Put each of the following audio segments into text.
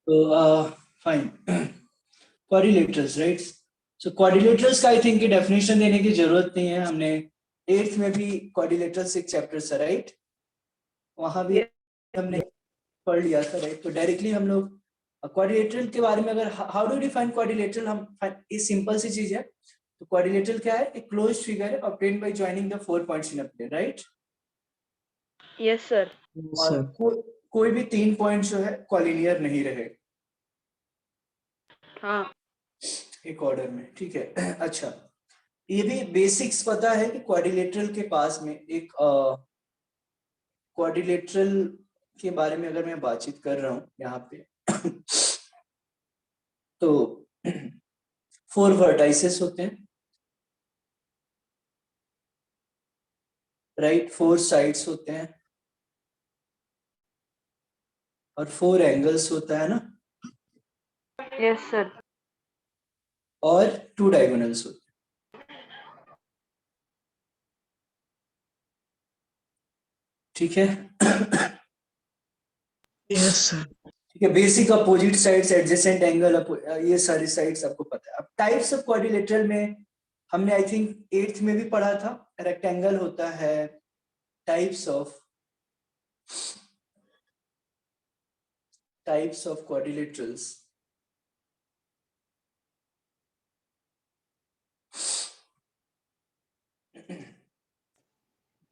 तो fine, quadrilaterals right. सो quadrilaterals का I think की डेफिनेशन देने की जरूरत नहीं है, हमने 8th में भी क्वाड्रिलेटरल्स एक चैप्टर था राइट, वहां भी हमने पढ़ लिया था राइट। तो डायरेक्टली हम लोग क्वाड्रिलेटरल के बारे में अगर हाउ डू डिफाइन क्वाड्रिलेटरल, हम ये सिंपल सी चीज है। तो क्वाड्रिलेटरल क्या है, एक क्लोज्ड फिगर है obtained by joining the 4 points in a plane right. Yes sir. और कोई भी 3 पॉइंट जो है कॉलिनियर नहीं रहे हाँ एक ऑर्डर में, ठीक है। अच्छा, ये भी बेसिक्स पता है कि क्वाड्रिलेटरल के पास में एक क्वाड्रिलेटरल के बारे में अगर मैं बातचीत कर रहा हूँ यहाँ पे तो 4 वर्टाइसेस होते हैं राइट, 4 साइड्स होते हैं और 4 एंगल्स होता है ना, यस सर। और 2 डायगोनल्स होते हैं, ठीक है। Yes sir. ठीक है, basic opposite sides, adjacent angle, ये सारी साइड्स आपको पता है। अब टाइप्स ऑफ क्वाड्रिलेटरल में हमने आई थिंक 8th में भी पढ़ा था, रेक्टेंगल होता है, types of quadrilaterals,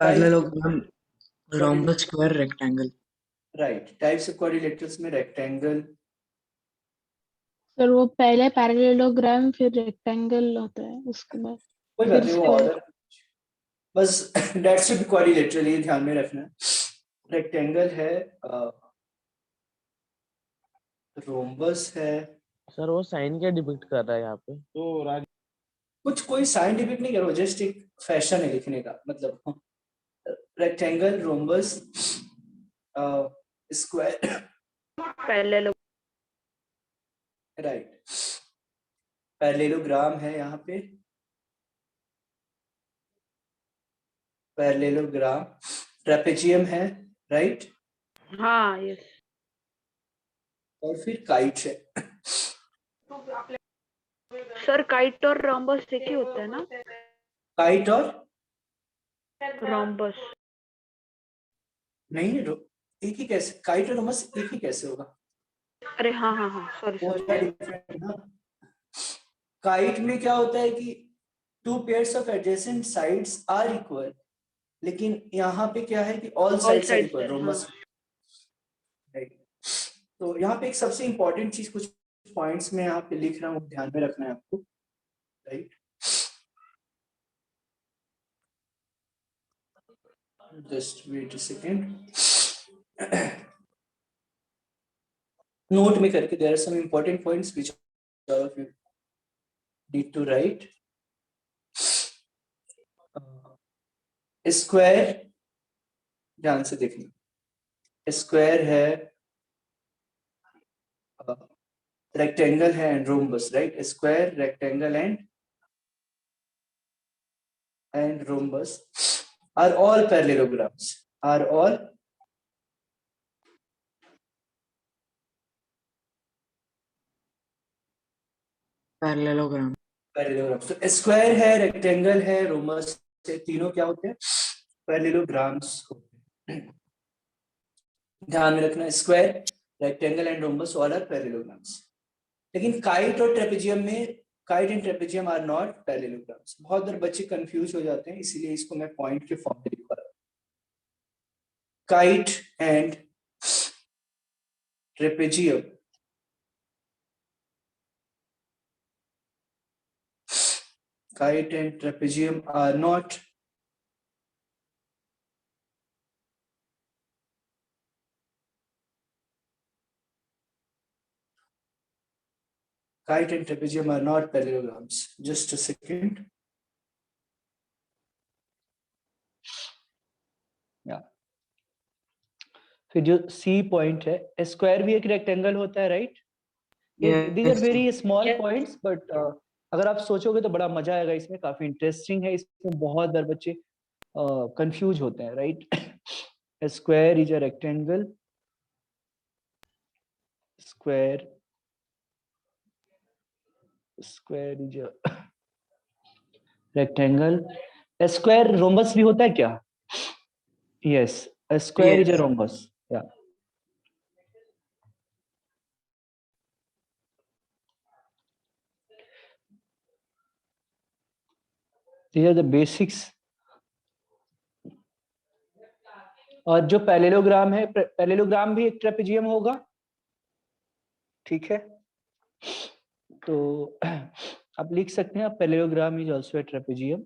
parallelogram, rhombus, square, rectangle. Right, types of quadrilaterals में रेक्टेंगल, सर वो पहले पैरेललोग्राम फिर रेक्टेंगल होता है, उसके बाद कोई बात फिर नहीं वो स्क्वायर। ऑर्डर, बस दैट शुड बी क्वाड्रिलेटरल, ये ध्यान में रखना है। रेक्टेंगल है, रोम्बस है। सर वो साइन क्या डिपिक्ट कर रहा है यहाँ पे? तो कुछ कोई साइंटिफिक नहीं करो, जस्ट एक फैशन है लिखने का, मतलब rectangle, rhombus, square, parallel. Right, parallelogram है यहाँ पे, पैरेललोग्राम, ट्रेपेजियम है राइट, हाँ यस। और फिर काइट है। सर काइट और रोम्बस एक ही होता है ना? काइट और रोम्बस नहीं, एक ही कैसे, काइट और रोम्बस एक ही कैसे होगा? अरे हाँ हाँ हाँ सॉरी वो सॉरी। डिफरेंट ना। काइट में क्या होता है कि 2 pairs of adjacent sides are equal, लेकिन यहाँ पे क्या है कि all sides are equal, rhombus right. तो यहाँ पे एक सबसे इंपॉर्टेंट चीज, कुछ पॉइंट्स में यहाँ पे लिख रहा हूँ, ध्यान में रखना है आपको right. Just wait a second, note में करके, there are some important points which all of you need to write. Square, ध्यान से देखना, स्क्वायर है, रेक्टेंगल है and rhombus right, square, rectangle and rhombus are all parallelograms, are all parallelogram. parallelograms। तो square है, rectangle है, rhombus है, तीनों क्या होते हैं? पैरेललोग्राम्स होते हैं। ध्यान में रखना, square, rectangle and rhombus all are parallelograms. लेकिन काइट और ट्रेपेजियम में, kite and trapezium are not parallelograms. बहुत बार बच्चे कंफ्यूज हो जाते हैं, इसीलिए इसको मैं पॉइंट के फॉर्म में लिखवा रहा हूं। Kite and trapezium, kite and trapezium are not parallelograms. Just a second. Yeah. फिर जो सी पॉइंट है, स्क्वायर भी एक रेक्टेंगल होता है right. These are very small points, but अगर आप सोचोगे तो बड़ा मजा आएगा इसमें, काफी इंटरेस्टिंग है। इसमें बहुत बार बच्चे कंफ्यूज होते हैं right. Square is a rectangle, square is a rectangle. A square rhombus भी होता है क्या? Yes, a square is a Yes. rhombus. Yeah. These are the basics. और जो पैरेललोग्राम है, पैरेललोग्राम भी एक ट्रेपेजियम होगा, ठीक है? तो आप लिख सकते हैं parallelogram is also a trapezium.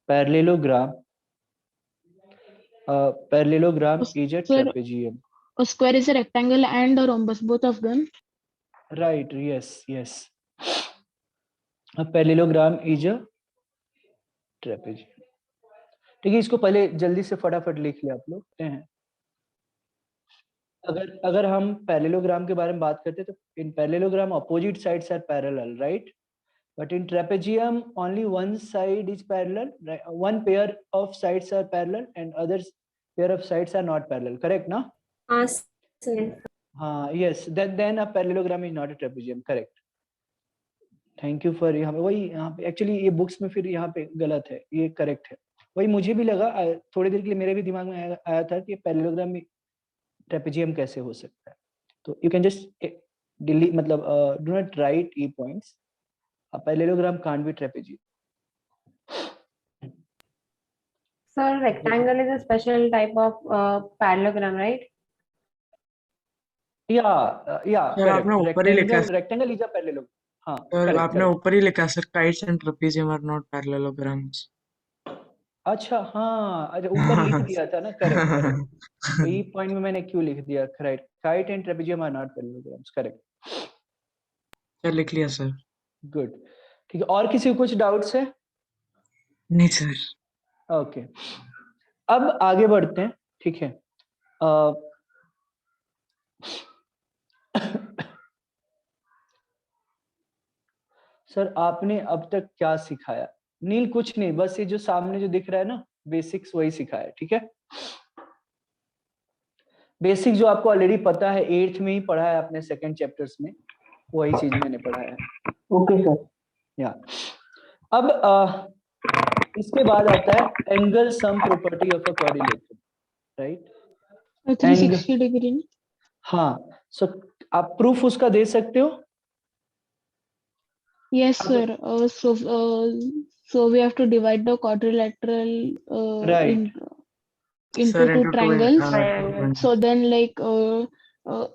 Parallelogram is a Sir, trapezium. a square is a rectangle and a rhombus, both of them. Right, yes. A parallelogram is a trapezium. ठीक है, इसको पहले जल्दी से फटाफट लिख ले आप लोग हैं. अगर हम पैरेललोग्राम के बारे में बात करते हैं तो in parallelogram opposite sides are parallel, right? But in trapezium only one side is parallel, one pair of sides are parallel and other pair of sides are not parallel, correct ना? हाँ, yes, then a parallelogram is not a trapezium, correct. Thank you for. यहाँ पे वही, यहाँ पे actually ये books में फिर यहाँ पे गलत है, ये करेक्ट है. वही मुझे भी लगा, थोड़ी देर के लिए मेरे भी दिमाग में आया था कि पैरेललोग्राम में ट्रेपेजियम कैसे हो सकता है. तो यू कैन जस्ट डिलीट, मतलब do not right E points. Parallelogram can't be trapezium. Sir, rectangle is a special type of parallelogram, right? या Sir, आपने ऊपर ही लिखा है. Rectangle is a parallelogram. हाँ, Sir, correct, आपने correct. ऊपर ही लिखा sir, kites and trapezium are not parallelograms. अच्छा, हाँ, अच्छा, ऊपर लिख दिया था ना, करेक्ट. तो ई पॉइंट में मैंने क्यों लिख दिया, correct. Kite and trapezium are not parallelograms, correct. Sir लिख लिया सर. गुड, ठीक है. और किसी को कुछ डाउट्स है? नहीं सर. ओके, अब आगे बढ़ते हैं, ठीक है. सर आपने अब तक क्या सिखाया? नील कुछ नहीं, बस ये जो सामने जो दिख रहा है ना, बेसिक्स वही सिखाया, ठीक है. बेसिक जो आपको ऑलरेडी पता है, 8th में ही पढ़ा है आपने, सेकंड चैप्टर्स में वही चीज मैंने पढ़ाया है. Okay sir. या अब इसके बाद आता है angle sum property of a quadrilateral, right? 360 degree. हाँ, सो आप प्रूफ उसका दे सकते हो? Yes, sir. So we have to divide the quadrilateral Right. into Sir, two into triangles. triangles. So then, like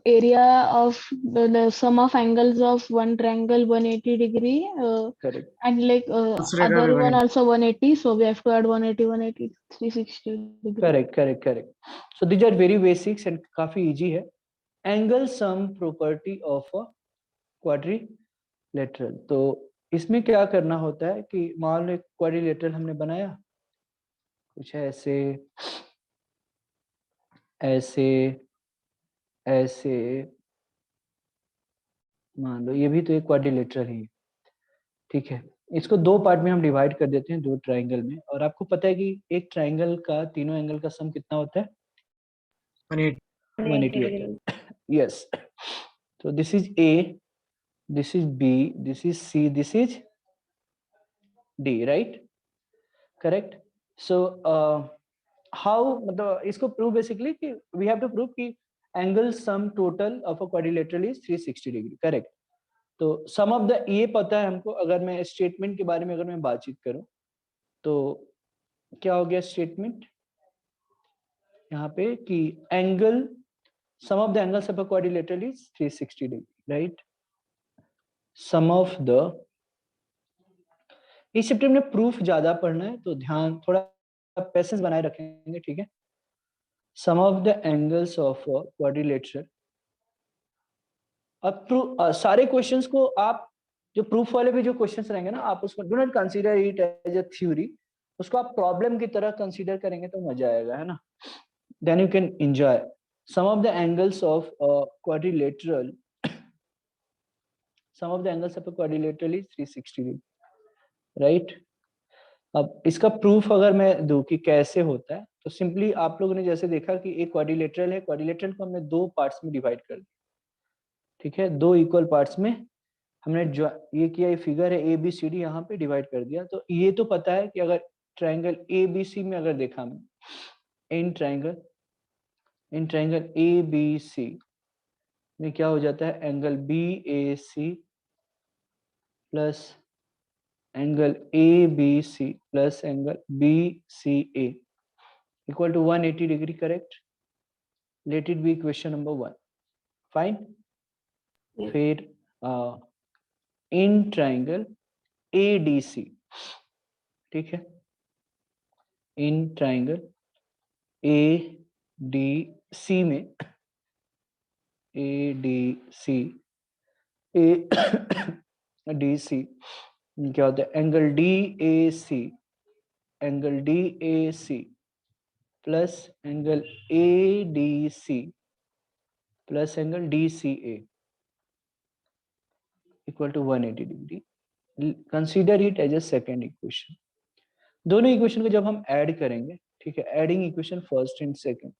area of the sum of angles of one triangle 180 degree, Correct. and like दूसरे का भी other one 180. also 180. So we have to add 180, 180, 360 degree. Correct. So these are very basics and काफी easy है. Angle sum property of a quadrilateral. तो इसमें क्या करना होता है कि मान लो एक क्वाड्रिलेटरल हमने बनाया, कुछ ऐसे मान लो ये भी तो एक क्वाड्रिलेटरल ही है, ठीक है. इसको दो पार्ट में हम डिवाइड कर देते हैं, दो ट्राइंगल में. और आपको पता है कि एक ट्राइंगल का तीनों एंगल का सम कितना होता है? 180. 180 होता है. Yes. So this is A, this is B, this is C, this is D, right? Correct. So how, मतलब इसको prove basically कि we have to prove कि angle sum total of a quadrilateral is 360 degree, correct? तो sum of the, ये पता है हमको. अगर मैं स्टेटमेंट के बारे में अगर मैं बातचीत करूं तो क्या हो गया स्टेटमेंट यहाँ पे कि angle sum of the angles of a quadrilateral is 360 degree, right? Sum of the, इस चैप्टर में प्रूफ ज्यादा पढ़ना है तो ध्यान थोड़ा पेशेंस बनाए रखेंगे, ठीक है. Sum of the angles of a quadrilateral. अब सारे क्वेश्चंस को आप जो प्रूफ वाले भी जो क्वेश्चंस रहेंगे ना, आप उसको do not consider it as a theory, उसको आप प्रॉब्लम की तरह कंसीडर करेंगे तो मजा आएगा, है ना. Then you can enjoy. Sum of the angles of a quadrilateral, sum of the angles of a quadrilateral is 360 degree, right? अब इसका प्रूफ अगर मैं दूं कि कैसे होता है तो सिंपली आप लोगों ने जैसे देखा कि एक क्वाड्रिलेटरल है, क्वाड्रिलेटरल को हमने दो पार्ट्स में डिवाइड कर दिया, ठीक है, दो इक्वल पार्ट्स में हमने जो ये किया, ये फिगर है ए बी सी डी, यहाँ पे डिवाइड कर दिया। तो ये तो पता है कि अगर ट्रायंगल ए बी सी में अगर देखा हमने इन ट्रायंगल ए बी सी में क्या हो जाता है, angle B A C plus angle A B C plus angle B C A equal to 180 degree, correct? Let it be equation number 1, fine. Yes. फिर इन ट्रायंगल ए डी सी, ठीक है, in triangle A D सी में ए D सी क्या होता है, angle D A C plus angle A D C plus angle D C A equal to 180 degree. Consider it as a second equation. दोनों equation को जब हम ऐड करेंगे, ठीक है, adding equation first and second,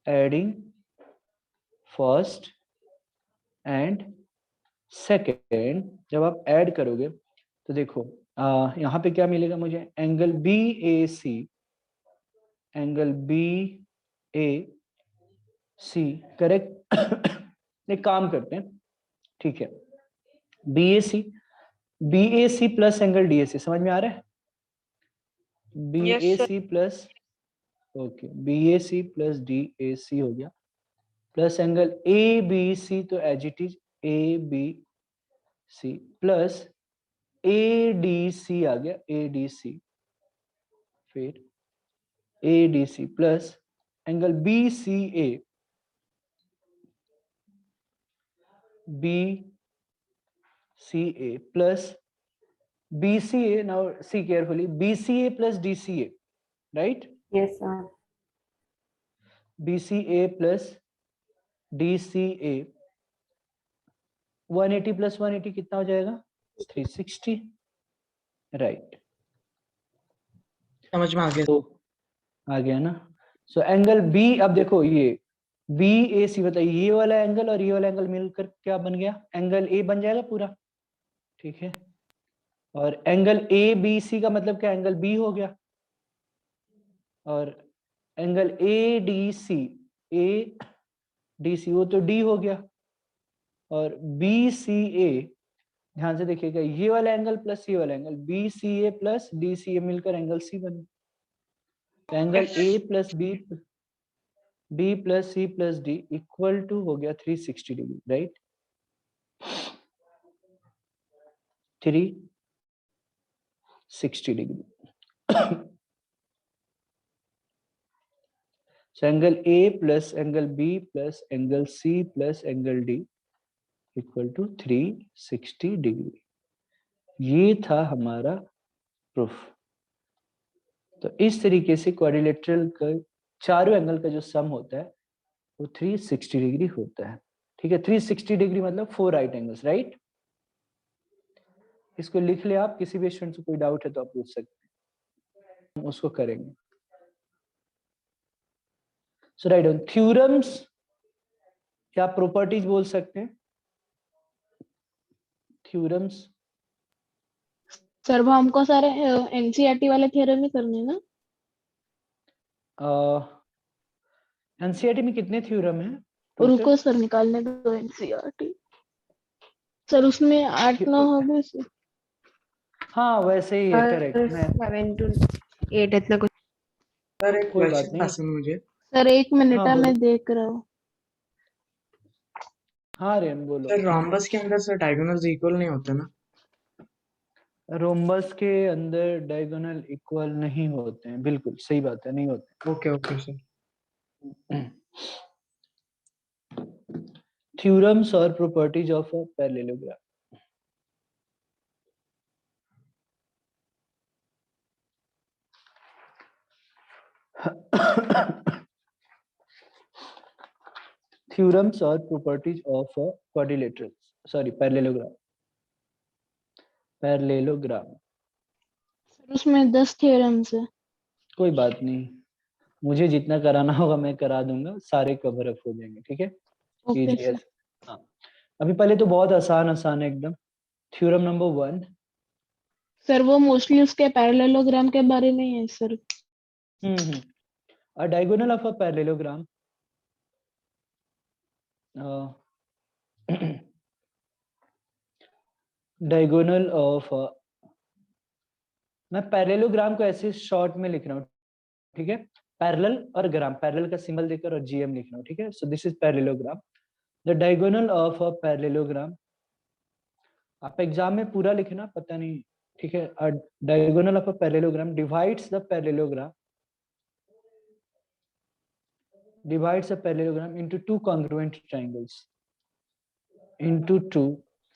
adding first and second, जब आप add करोगे तो देखो यहाँ पे क्या मिलेगा मुझे, angle B A C correct. एक काम करते हैं, ठीक है, B A C plus angle D A C, समझ में आ रहा है? B Yes, A sir. C plus, okay, B A C plus D A C हो गया, plus angle A B C, तो as it is A B C plus A D C आ गया, ए डी सी, फिर A D C plus angle B C A plus B C A, now see carefully, B C A plus D C A, right? Yes, sir. B C A plus D C A, 180 plus 180 कितना हो जाएगा, 360, right? समझ में आ गया। तो आ गया ना। So angle B, अब देखो ये बी ए सी, बताइए ये वाला एंगल और ये वाला एंगल मिलकर क्या बन गया, एंगल ए बन जाएगा पूरा, ठीक है, और एंगल ए बी सी का मतलब क्या, एंगल बी हो गया, और एंगल ए डी सी वो तो डी हो गया, और बी सी ए, ध्यान से देखिएगा, ये वाला एंगल प्लस ये वाला angle, B C A plus D C A मिलकर एंगल सी बन गया। तो angle A plus B plus C plus D equal to हो गया 360 degree, right? 360 degree. So angle A plus angle B plus angle C plus angle D equal to 360 degree. ये था हमारा proof. तो इस तरीके से क्वाड्रिलेटरल का चारों एंगल का जो सम होता है वो 360 डिग्री होता है, ठीक है? 360 डिग्री मतलब 4 राइट एंगल्स, राइट? इसको लिख ले आप, किसी भी स्टूडेंट को कोई डाउट है तो आप पूछ सकते हैं, हम उसको करेंगे। सो राइट ऑन थ्योरम्स, क्या प्रॉपर्टीज बोल सकते हैं? थ्योरम्स सर वो हमको सारे एनसीईआरटी वाले थ्योरम ही करने हैं ना? एनसीईआरटी में कितने थ्योरम हैं? रुको सर, निकालने दो एनसीईआरटी। सर उसमें 8-9 हो गए सर। हाँ वैसे ही है, करेक्ट। मैं 7 to 8 इतना कुछ। सर एक कोई बात क्वेश्चन नहीं। था मुझे। सर 1 मिनट हाँ, मैं बोलो। देख रहा हूँ। हाँ रेम बोलो। सर रोम्बस के अंदर सर डायगोनल्स इक्वल नहीं होते ना? रोम्बस के अंदर डायगोनल इक्वल नहीं होते हैं, बिल्कुल सही बात है, नहीं होते। Okay okay sir. थ्योरम्स और properties of a parallelogram. Theorems और properties of a quadrilateral, sorry parallelogram. Sir उसमें 10 थ्योरम्स है। कोई बात नहीं, मुझे जितना कराना होगा मैं करा दूंगा, सारे कवर अप हो जाएंगे, ठीक है। ओके इजी है। सर। हाँ, अभी पहले तो बहुत आसान आसान है एकदम। Theorem number 1। सर वो मोस्टली उसके पैरेललोग्राम के बारे में ही है sir. A diagonal of a parallelogram diagonal of मैं पैरेललोग्राम को ऐसे शॉर्ट में लिख रहा हूँ, ठीक है। पैरेलल और ग्राम, पैरेलल का सिंबल देकर और जीएम लिख रहा हूँ, ठीक है। So this is parallelogram. The diagonal of a parallelogram, आप एग्जाम में पूरा लिखना, पता नहीं, ठीक है। Diagonal of a parallelogram divides the parallelogram, divides a parallelogram into two congruent triangles, into two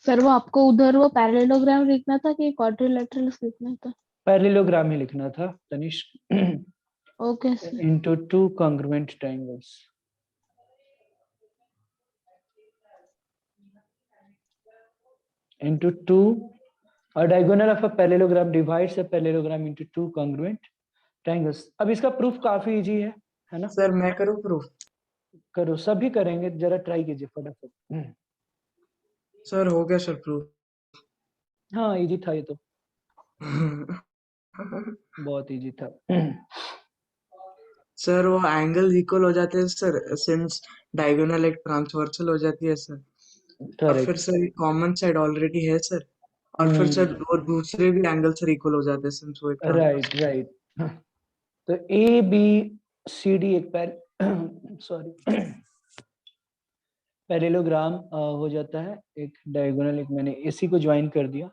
sir वो आपको उधर वो पैरेललोग्राम लिखना था कि क्वाड्रिलेटरल्स लिखना था? पैरेललोग्राम ही लिखना था Tanishq. Okay sir. into two congruent triangles, into two, a diagonal of a parallelogram divides a parallelogram into two congruent triangles। अब इसका प्रूफ काफी इजी है ना। सर मैं करूँ प्रूफ? करो, सभी करेंगे, जरा ट्राई कीजिए फटाफट। सर हो गया सर प्रूफ। हाँ इजी था ये तो, बहुत इजी था। सर वो एंगल इक्वल हो जाते हैं सर, सिंस डायगोनल एक ट्रांसवर्सल हो जाती है सर। और फिर correct. Sir common side already है सर, और फिर सर और दूसरे भी एंगल सर इक्वल हो जाते हैं सिंस वो एक राइट ट्रांसवर्सल। राइट। तो ए बी सी डी एक सॉरी पैरेललोग्राम हो जाता है, एक डायगोनल, एक मैंने इसी को ज्वाइन कर दिया,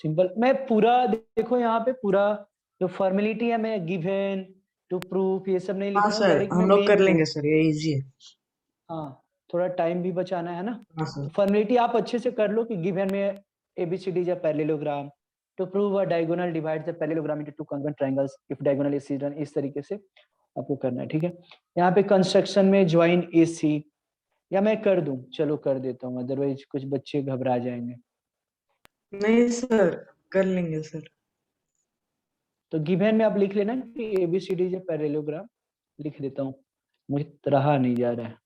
सिंपल। मैं पूरा देखो यहाँ पे पूरा जो फॉर्मेलिटी है, मैं गिवन टू प्रूफ ये सब नहीं लिख हाँ रहा हूँ, सर डायरेक्ट मैं हम लोग मेन कर लेंगे प्रूफ। सर, ये इजी है। हाँ, थोड़ा टाइम भी बचाना है ना। हाँ तो सर। फॉर्मेलिटी आप अच्छे से कर लो कि गिवन में ABCD is a parallelogram, to prove a diagonal divides the parallelogram into two congruent triangles if diagonal AC done, इस तरीके से आपको करना है, ठीक है। यहाँ पे कंस्ट्रक्शन में ज्वाइन AC, या मैं कर दूं, चलो कर देता हूँ, अदरवाइज कुछ बच्चे घबरा जाएंगे। नहीं सर कर लेंगे सर। तो गिवन में आप लिख लेना कि ABCD is a parallelogram, लिख देता हूँ, मुझे रहा नहीं जा रहा है।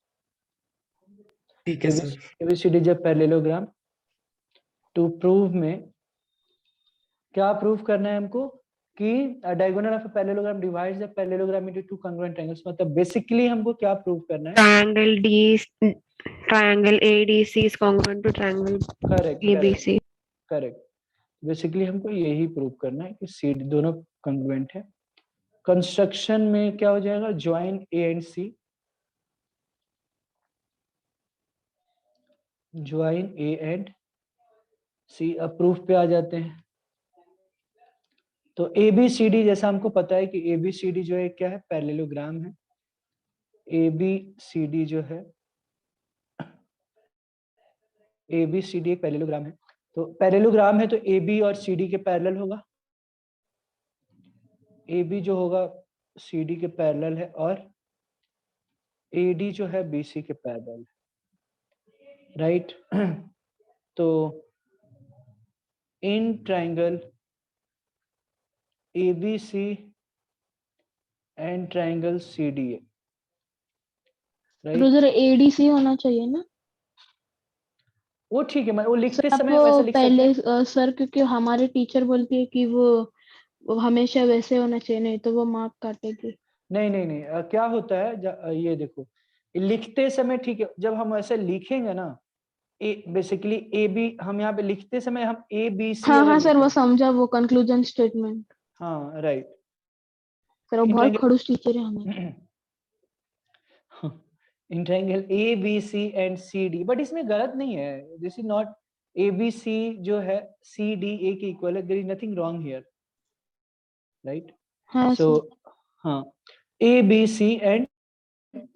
ठीक है sir. ABCD is a parallelogram, to prove में क्या प्रूव करना है हमको कि diagonal of a parallelogram divides the parallelogram into two congruent triangles. मतलब बेसिकली हमको क्या प्रूव करना है? triangle ADC is congruent to triangle correct correct ABC. Correct. Basically हमको यही प्रूव करना है कि सी दोनों कांग्रुएंट है। कंस्ट्रक्शन में क्या हो जाएगा? Join A and C, join A and C. अब प्रूफ पे आ जाते हैं। तो ABCD जैसा हमको पता है कि ABCD जो है क्या है? पैरेललोग्राम है। ABCD जो है, ABCD एक पैरेललोग्राम है। तो पैरेललोग्राम है तो AB और CD के पैरेलल होगा। AB जो होगा CD के पैरेलल है, और AD जो है BC के पैरेलल है, राइट। तो in triangle ABC and triangle CDA, तो राइट। उधर ADC होना चाहिए ना वो ठीक है, मैं वो लिखते सर? आप समय वैसा लिख सकते पहले हैं। सर, क्योंकि हमारे टीचर बोलती है कि वो हमेशा वैसे होना चाहिए, नहीं तो वो मार्क काटेगी। नहीं नहीं नहीं, क्या होता है ये देखो, लिखते समय ठीक है, जब हम ऐसे लिखेंगे ना, बेसिकली ए बी, हम यहाँ पे लिखते समय हम ABC हाँ अगर हाँ सर, वो लिखें, समझा, वो कंक्लूजन स्टेटमेंट। हाँ राइट। सर वो इन बहुत ट्रायंगल खड़ूस टीचर है हमारे। In triangle ABC and CD, but इसमें गलत नहीं है, दिस इज नॉट, ABC जो है CDA के इक्वल है, there is nothing wrong here, right. हाँ सो सर। हाँ, ABC एंड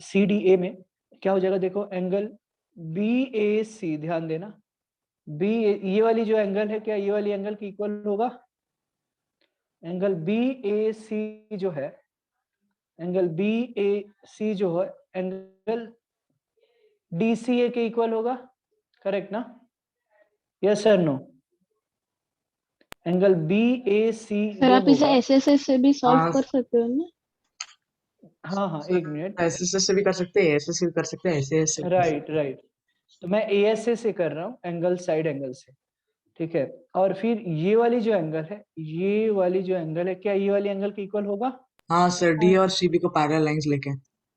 CDA में क्या हो जाएगा? देखो एंगल BAC, ध्यान देना, बी, ये वाली जो एंगल है, क्या ये वाली एंगल की इक्वल होगा? एंगल BAC जो है, एंगल BAC जो है एंगल DCA के इक्वल होगा, करेक्ट ना? Yes sir no? Angle B A C sir जो आप इसे होगा, एसएसएस से भी सॉल्व हाँ कर सकते हो ना? हाँ हाँ एक मिनट, ऐसे से भी कर सकते हैं, ऐसे से भी कर सकते हैं, ऐसे ऐसे भी कर सकते राइट राइट, तो मैं ASA से कर रहा हूँ, एंगल साइड एंगल से, ठीक है। और फिर ये वाली जो एंगल है, ये वाली जो एंगल है, क्या ये वाली एंगल के इक्वल होगा? हैं। हाँ सर, डी और सी बी को पैरेलल लाइंस लेके।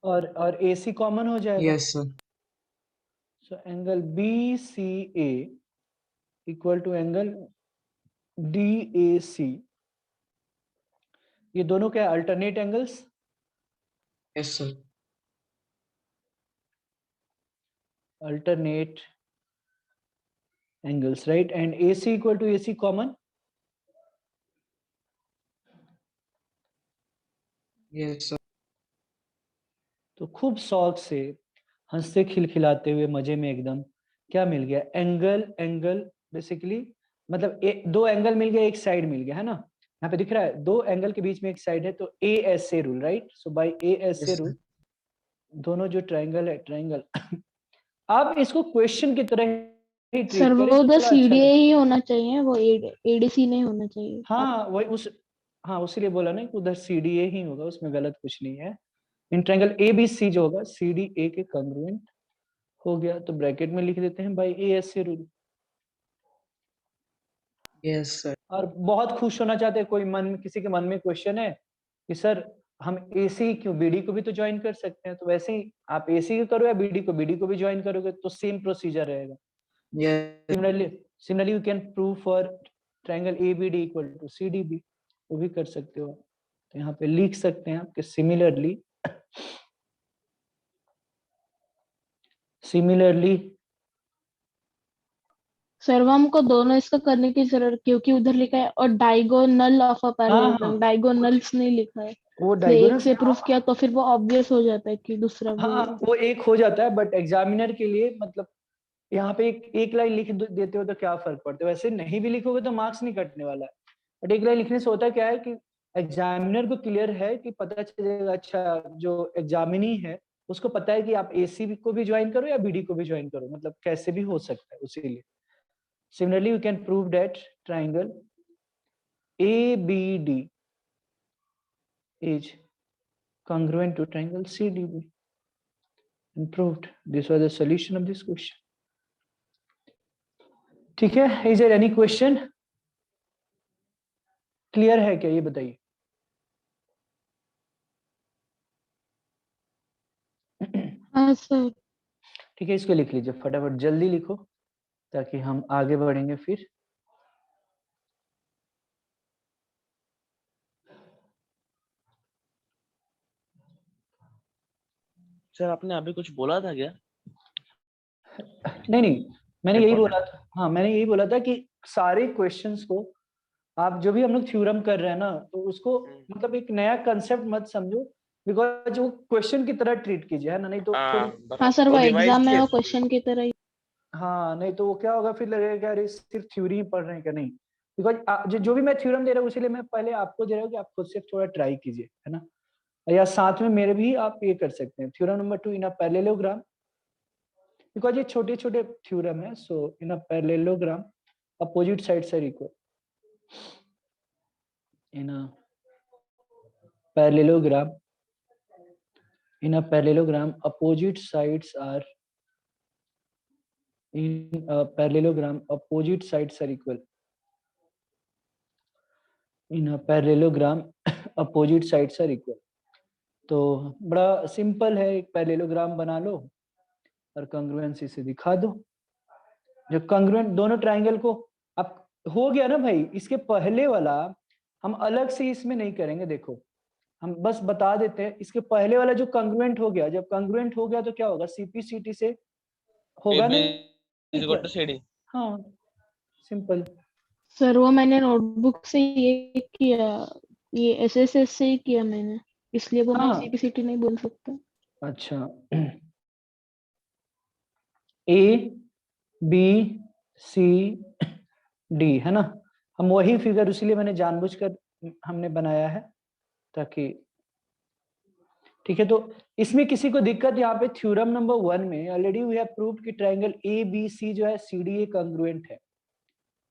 और AC कॉमन हो जाएगा, yes sir. So angle BCA equal to angle DAC, ये दोनों क्या alternate angles? Yes sir. Alternate angles, right, and AC equal to AC common, yes sir. तो खूब शौक से हंसते खिलखिलाते हुए मजे में एकदम क्या मिल गया, एंगल एंगल बेसिकली, मतलब दो एंगल मिल गया, एक साइड मिल गया, है ना, यहाँ पे दिख रहा है दो एंगल के बीच में एक साइड है, तो ASA rule, right, so by ASA yes rule sir. दोनों जो ट्रायंगल है, ट्रायंगल आप इसको क्वेश्चन की तरह ही सर ट्रीट करें वो तो बस थोड़ा अच्छा सीडीए लगता है। ही होना चाहिए, वो एडीसी नहीं होना चाहिए। हाँ वही उस, हाँ उसीलिए बोला ना कि उधर CDA ही होगा, उसमें गलत कुछ नहीं है। इन ट्रायंगल ABC जो होगा CDA के कॉन्ग्रुएंट हो गया, तो ब्रैकेट में लिख देते हैं by ASA rule. Yes sir. और बहुत खुश होना चाहते हैं, कोई मन में किसी के मन में क्वेश्चन है कि सर हम AC क्यों, BD को भी तो ज्वाइन कर सकते हैं, तो वैसे ही आप AC को करो या BD को भी ज्वाइन करोगे तो सेम प्रोसीजर रहेगा। Yes similarly you can prove for triangle ABD equal to CDB, वो भी कर सकते हो। तो यहाँ पे लिख सकते हैं आपके सिमिलरली सर वो हमको दोनों इसका करने की जरूरत, क्योंकि उधर लिखा है और डायगोनल ऑफ अ हाँ पैरेललोग्राम, डायगोनल्स नहीं लिखा है, वो इसलिए एक डायगोनल, से प्रूफ किया तो फिर वो ऑब्वियस हो जाता है कि दूसरा भी हाँ है। वो एक हो जाता है, बट एग्जामिनर के लिए मतलब यहाँ पे एक लाइन लिख देते हो तो क्या फर्क पड़ता है, वैसे नहीं भी लिखोगे तो मार्क्स नहीं कटने वाला है, बट एक लाइन लिखने से होता क्या है कि एग्जामिनर को क्लियर है कि पता चलेगा, अच्छा जो एग्जामिनी है उसको पता है कि आप AC को भी ज्वाइन करो या BD को भी ज्वाइन करो, मतलब कैसे भी हो सकता है, उसीलिए similarly you can prove that triangle ABD is congruent to triangle CDB and proved. This was the solution of this question. ठीक है, is there any question? Clear है क्या, ये बताइए। हाँ सर। ठीक है, इसको लिख लीजिए फटाफट, जल्दी लिखो ताकि हम आगे बढ़ेंगे फिर। सर आपने अभी कुछ बोला था क्या? नहीं नहीं, मैंने यही Important? बोला था, हाँ मैंने यही बोला था कि सारे क्वेश्चंस को आप जो भी हम लोग थ्योरम कर रहे हैं ना, तो उसको मतलब एक नया कंसेप्ट मत समझो, बिकॉज वो क्वेश्चन की तरह ट्रीट कीजिए, है ना, नहीं तो थोड़ी, हाँ सर, वो रिवाइज एग्जाम में किए वो थे। क्वेश्चन की तरह ही। हाँ नहीं तो वो क्या होगा, फिर लगेगा अरे सिर्फ थ्योरी ही पढ़ रहे हैं क्या, नहीं, बिकॉज जो भी मैं थ्योरम दे रहा हूँ इसीलिए मैं पहले आपको दे रहा हूँ कि आप खुद से थोड़ा ट्राई कीजिए, है ना, या साथ में मेरे भी आप ये कर सकते हैं, theorem number 2 in a parallelogram, because ये छोटे छोटे थ्योरम है, so in a parallelogram opposite sides are equal, in a parallelogram opposite sides are in a parallelogram opposite sides are equal, in a parallelogram opposite sides are equal। तो बड़ा simple है, एक parallelogram बना लो और कंग्रुएंसी से दिखा दो, जो कंग्रुएंट दोनों ट्रायंगल को, अब हो गया ना भाई, इसके पहले वाला हम अलग से इसमें नहीं करेंगे, देखो हम बस बता देते हैं, इसके पहले वाला जो कंग्रुएंट हो गया, जब कंग्रुएंट हो गया तो क्या होगा, CP/CT से होगा ना equal। हाँ सिंपल। सर वो मैंने नोटबुक से ये किया, ये एसएसएस से ही किया मैंने, इसलिए वो मैं हाँ सीपीसीटी नहीं बोल सकता। अच्छा, ABCD है ना, हम वही फिगर, इसीलिए मैंने जानबूझकर हमने बनाया है ताकि, ठीक है, तो इसमें किसी को दिक्कत, यहाँ पे थ्योरम नंबर 1 में ऑलरेडी वी हैव प्रूव्ड कि ट्रायंगल ABC जो है CDA कॉन्ग्रुएंट है,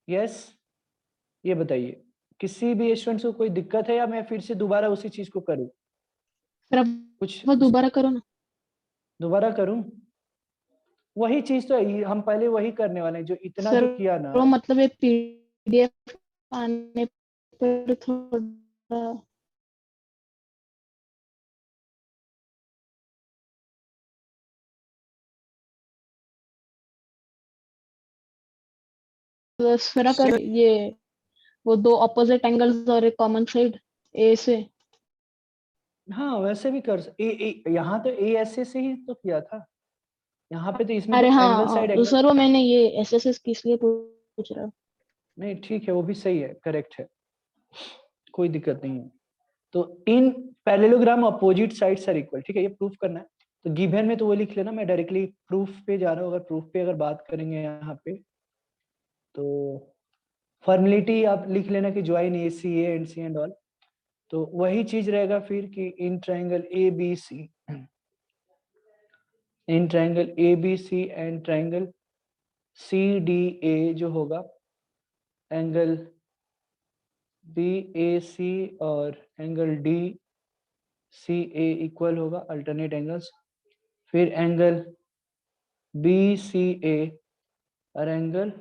यस ये बताइए, किसी भी स्टूडेंट्स को कोई दिक्कत है या मैं फिर से दोबारा उसी चीज को करूं? सर अब कुछ वो दोबारा करो ना। दोबारा करूं? वही चीज तो है, हम पहले वही करने वाले हैं, जो इतना सर जो किया ना। वो मतलब ये पीडीएफ आने पर थोड़ा स्फेरा कर ये वो दो ऑपोजिट एंगल्स और एक कॉमन साइड ए से। हाँ वैसे भी यहाँ तो ए ऐसे से ही तो किया था, यहाँ पे तो इसमें अरे तो हाँ एंगल साइड एंगल। सर वो मैंने ये एसएसएस की इसलिए पूछ रहा हूँ। नहीं ठीक है, वो भी सही है, करेक्ट है, कोई दिक्कत नहीं है। तो in parallelogram opposite sides are equal, ठीक है, ये प्रूफ करना है। तो गिवन में तो वो लिख लेना, मैं डायरेक्टली प्रूफ पे जा रहा हूँ। अगर प्रूफ पे अगर बात करेंगे यहाँ पे, तो फॉर्मेलिटी आप लिख लेना कि join A C and C and all. तो वही चीज रहेगा फिर कि in triangle A B C, in triangle A B C and triangle C D A जो होगा, एंगल बी ए सी और angle D C A equal होगा, अल्टरनेट एंगल्स। फिर एंगल बी सी ए और एंगल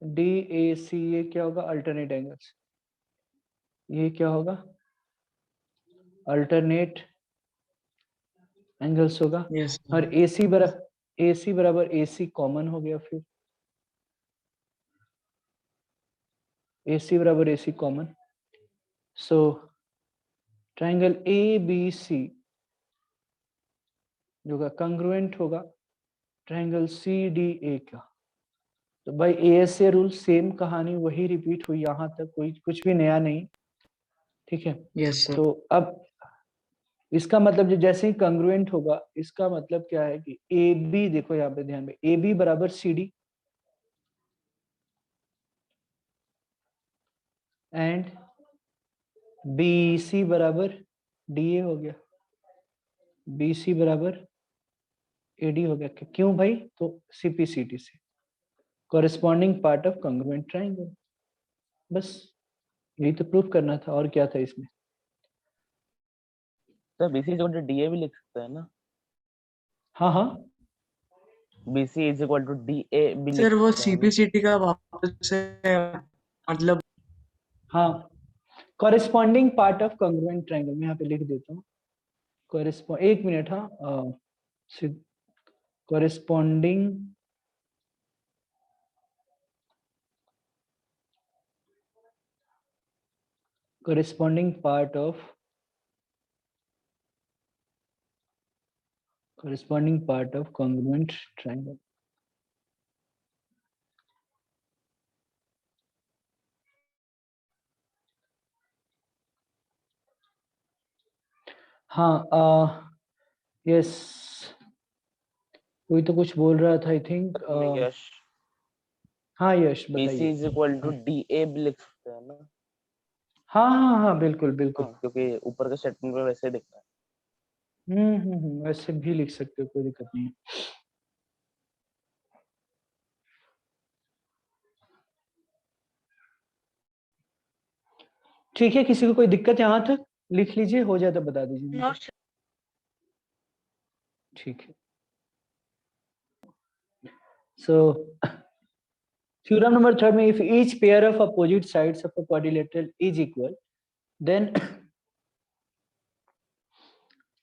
डी ए सी ए क्या होगा, alternate angles. ये क्या होगा, अल्टरनेट एंगल्स होगा। यस और AC बराबर AC कॉमन हो गया, फिर AC बराबर AC common. So triangle ABC जो का कंग्रुएंट होगा ट्राइंगल CDA का। तो भाई ASA रूल सेम कहानी वही रिपीट हुई यहाँ तक, कोई कुछ भी नया नहीं, ठीक है। Yes sir. तो अब इसका मतलब जो जैसे ही कंग्रुएंट होगा, इसका मतलब क्या है कि AB, देखो यहाँ पे ध्यान में, AB बराबर CD एंड BC बराबर DA हो गया, BC बराबर AD हो गया। क्यों भाई? तो CPCT से, corresponding part of congruent triangle. बस यही तो प्रूफ करना था, और क्या था इसमें। तो BC is equal to DA भी लिख सकते हैं ना? हाँ हाँ BC is equal to DA भी लिख सर वो सकते हैं हम। सीपीसीटी का वापस से मतलब हाँ, corresponding part of congruent triangle मैं यहाँ पे लिख देता हूँ। कॉरेस्पॉन्ड, एक मिनट, हाँ, corresponding corresponding part of congruent triangle। हाँ यस, कोई तो कुछ बोल रहा था, आई थिंक। यश, हाँ यश BC बताइए। इज इक्वल टू DA भी लिख सकते हैं ना? हाँ हाँ हाँ बिल्कुल बिल्कुल। हाँ, क्योंकि ऊपर के स्टेटमेंट में वैसे दिख रहा है। वैसे भी लिख सकते हो, कोई दिक्कत नहीं है। ठीक है, किसी को कोई दिक्कत यहाँ तक लिख लीजिए, हो जाए तो बता दीजिए मुझे। ठीक है। सो theorem number 3 में, if each pair of opposite sides of a quadrilateral is equal, then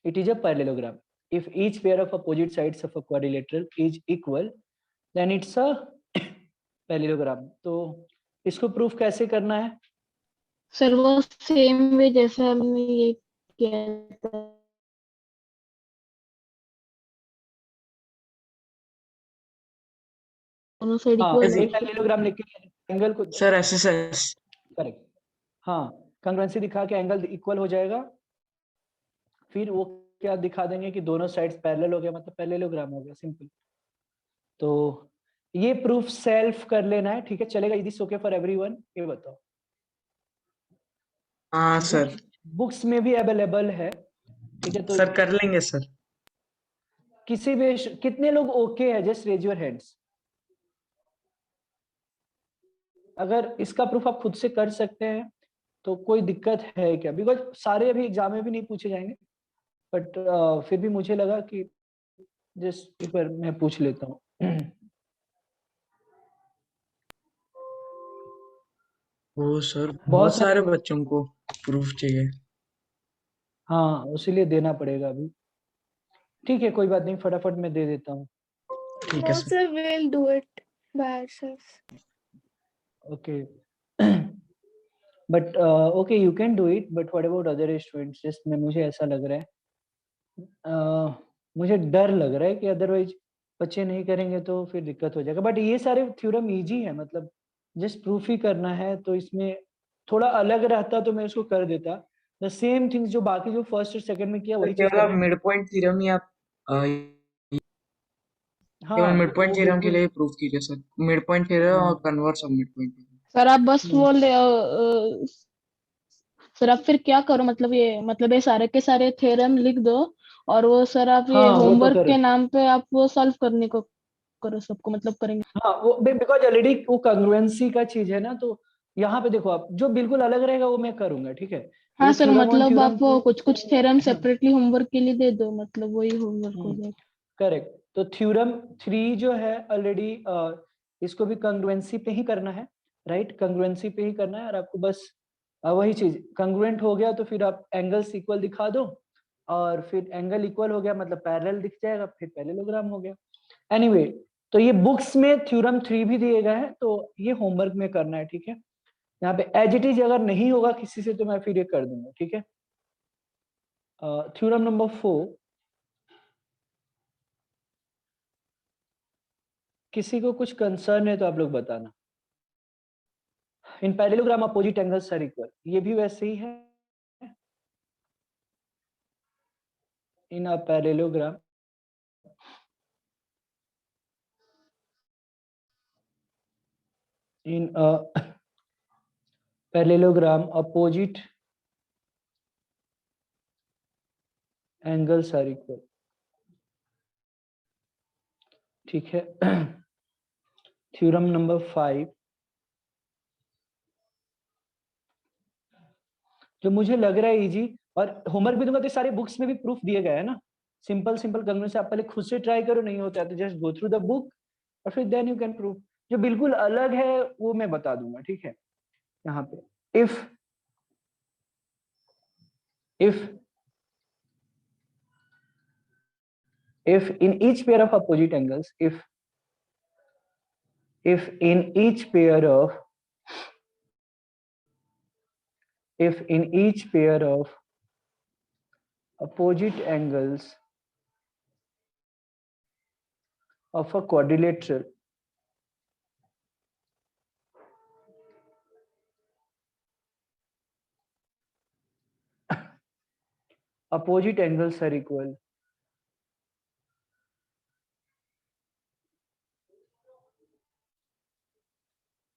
it is a parallelogram. If each pair of opposite sides of a quadrilateral is equal, then it's a parallelogram. तो इसको proof कैसे करना है? Sir वो same way जैसे हमने ये किया था। दोनों साइड हाँ, इक्वल एक पैरेललोग्राम लिख के एंगल को, सर एसएसएस करेक्ट, हाँ, कंग्रुएंसी दिखा के एंगल इक्वल हो जाएगा। फिर वो क्या दिखा देंगे कि दोनों साइड्स पैरेलल हो गया, मतलब पैरेललोग्राम हो गया, सिंपल। तो ये प्रूफ सेल्फ कर लेना है, ठीक है, चलेगा? Is this okay for everyone? ये बताओ। हाँ सर। बुक्स में भी अवेलेबल है, ठीक है। तो सर कर लेंगे सर। किसी भी, कितने लोग ओके है? Just raise your hands. अगर इसका प्रूफ आप खुद से कर सकते हैं तो कोई दिक्कत है क्या, बिकॉज सारे अभी एग्जाम में भी नहीं पूछे जाएंगे, बट फिर भी मुझे लगा कि जस्ट एक बार मैं पूछ लेता हूँ। वो सर बहुत बहुत सारे, सारे बच्चों को प्रूफ चाहिए। हाँ इसीलिए देना पड़ेगा अभी। ठीक है कोई बात नहीं, फटाफट मैं दे देता हूँ। ठीक है No, sir. sir, we'll do it by ourselves. Okay but okay you can do it, but what about other students, just में मुझे ऐसा लग रहा है, मुझे डर लग रहा है कि अदरवाइज बच्चे नहीं करेंगे तो फिर दिक्कत हो जाएगा। बट ये सारे थ्योरम इजी है, मतलब जस्ट प्रूफ ही करना है, तो इसमें थोड़ा अलग रहता तो मैं इसको कर देता। द सेम थिंग्स जो बाकी जो फर्स्ट और सेकंड में किया सर वही चीज केवल आप करना है। मिड पॉइंट थ्योरम ही आप हाँ केवल मिड वो पॉइंट थ्योरम के बिल्कुल। लिए प्रूफ कीजिए सर। मिड पॉइंट थ्योरम और हाँ, converse of mid point theorem. Sir आप बस हम्म, सर आप फिर क्या करो, मतलब ये सारे के सारे थ्योरम लिख दो, और वो सर आप ये हाँ वो तो होमवर्क कर, के नाम पे आप वो सॉल्व करने को करो, सबको मतलब करेंगे। हाँ वो बिकॉज ऑलरेडी वो कंग्रुएंसी का चीज है ना, तो यहाँ पे देखो आप जो बिल्कुल अलग रहेगा वो मैं करूंगा, ठीक है। हाँ ये सर, थ्योरम वन मतलब थ्योरम आप वो टू, कुछ कुछ थ्योरम सेपरेटली होमवर्क के लिए दे दो, मतलब वही होमवर्क हो जाएगा। करेक्ट। तो थ्योरम थ्री जो है ऑलरेडी इसको भी कंग्रुएंसी पे ही करना है, राइट, कंग्रुएंसी पे ही करना है, और आपको बस वही चीज कंग्रुएंट हो गया तो फिर आप एंगल्स इक्वल दिखा दो, और फिर एंगल इक्वल हो गया मतलब पैरेलल दिख जाएगा, फिर पैरेललोग्राम हो गया। एनीवे तो ये बुक्स में थ्योरम थ्री भी दिए गए हैं, तो ये होमवर्क में करना है, ठीक है। यहाँ पे एज इट इज अगर नहीं होगा किसी से तो मैं फिर ये कर दूंगा, ठीक है। थ्योरम नंबर फोर, किसी को कुछ कंसर्न है तो आप लोग बताना। In parallelogram opposite angles are equal, ये भी वैसे ही है। In a parallelogram in a parallelogram opposite angles are equal, ठीक है। थ्योरम नंबर फाइव, जो मुझे लग रहा है इजी, और होमवर्क भी दूंगा तो सारे बुक्स में भी प्रूफ दिए गए हैं ना। सिंपल सिंपल कंसेप्ट से आप पहले खुद से ट्राई करो, नहीं होता है तो just go through the book और फिर देन यू कैन प्रूव। जो बिल्कुल अलग है वो मैं बता दूंगा, ठीक है। यहाँ पे if in each pair of opposite angles, if in each pair of if in each pair of opposite angles of a quadrilateral opposite angles are equal,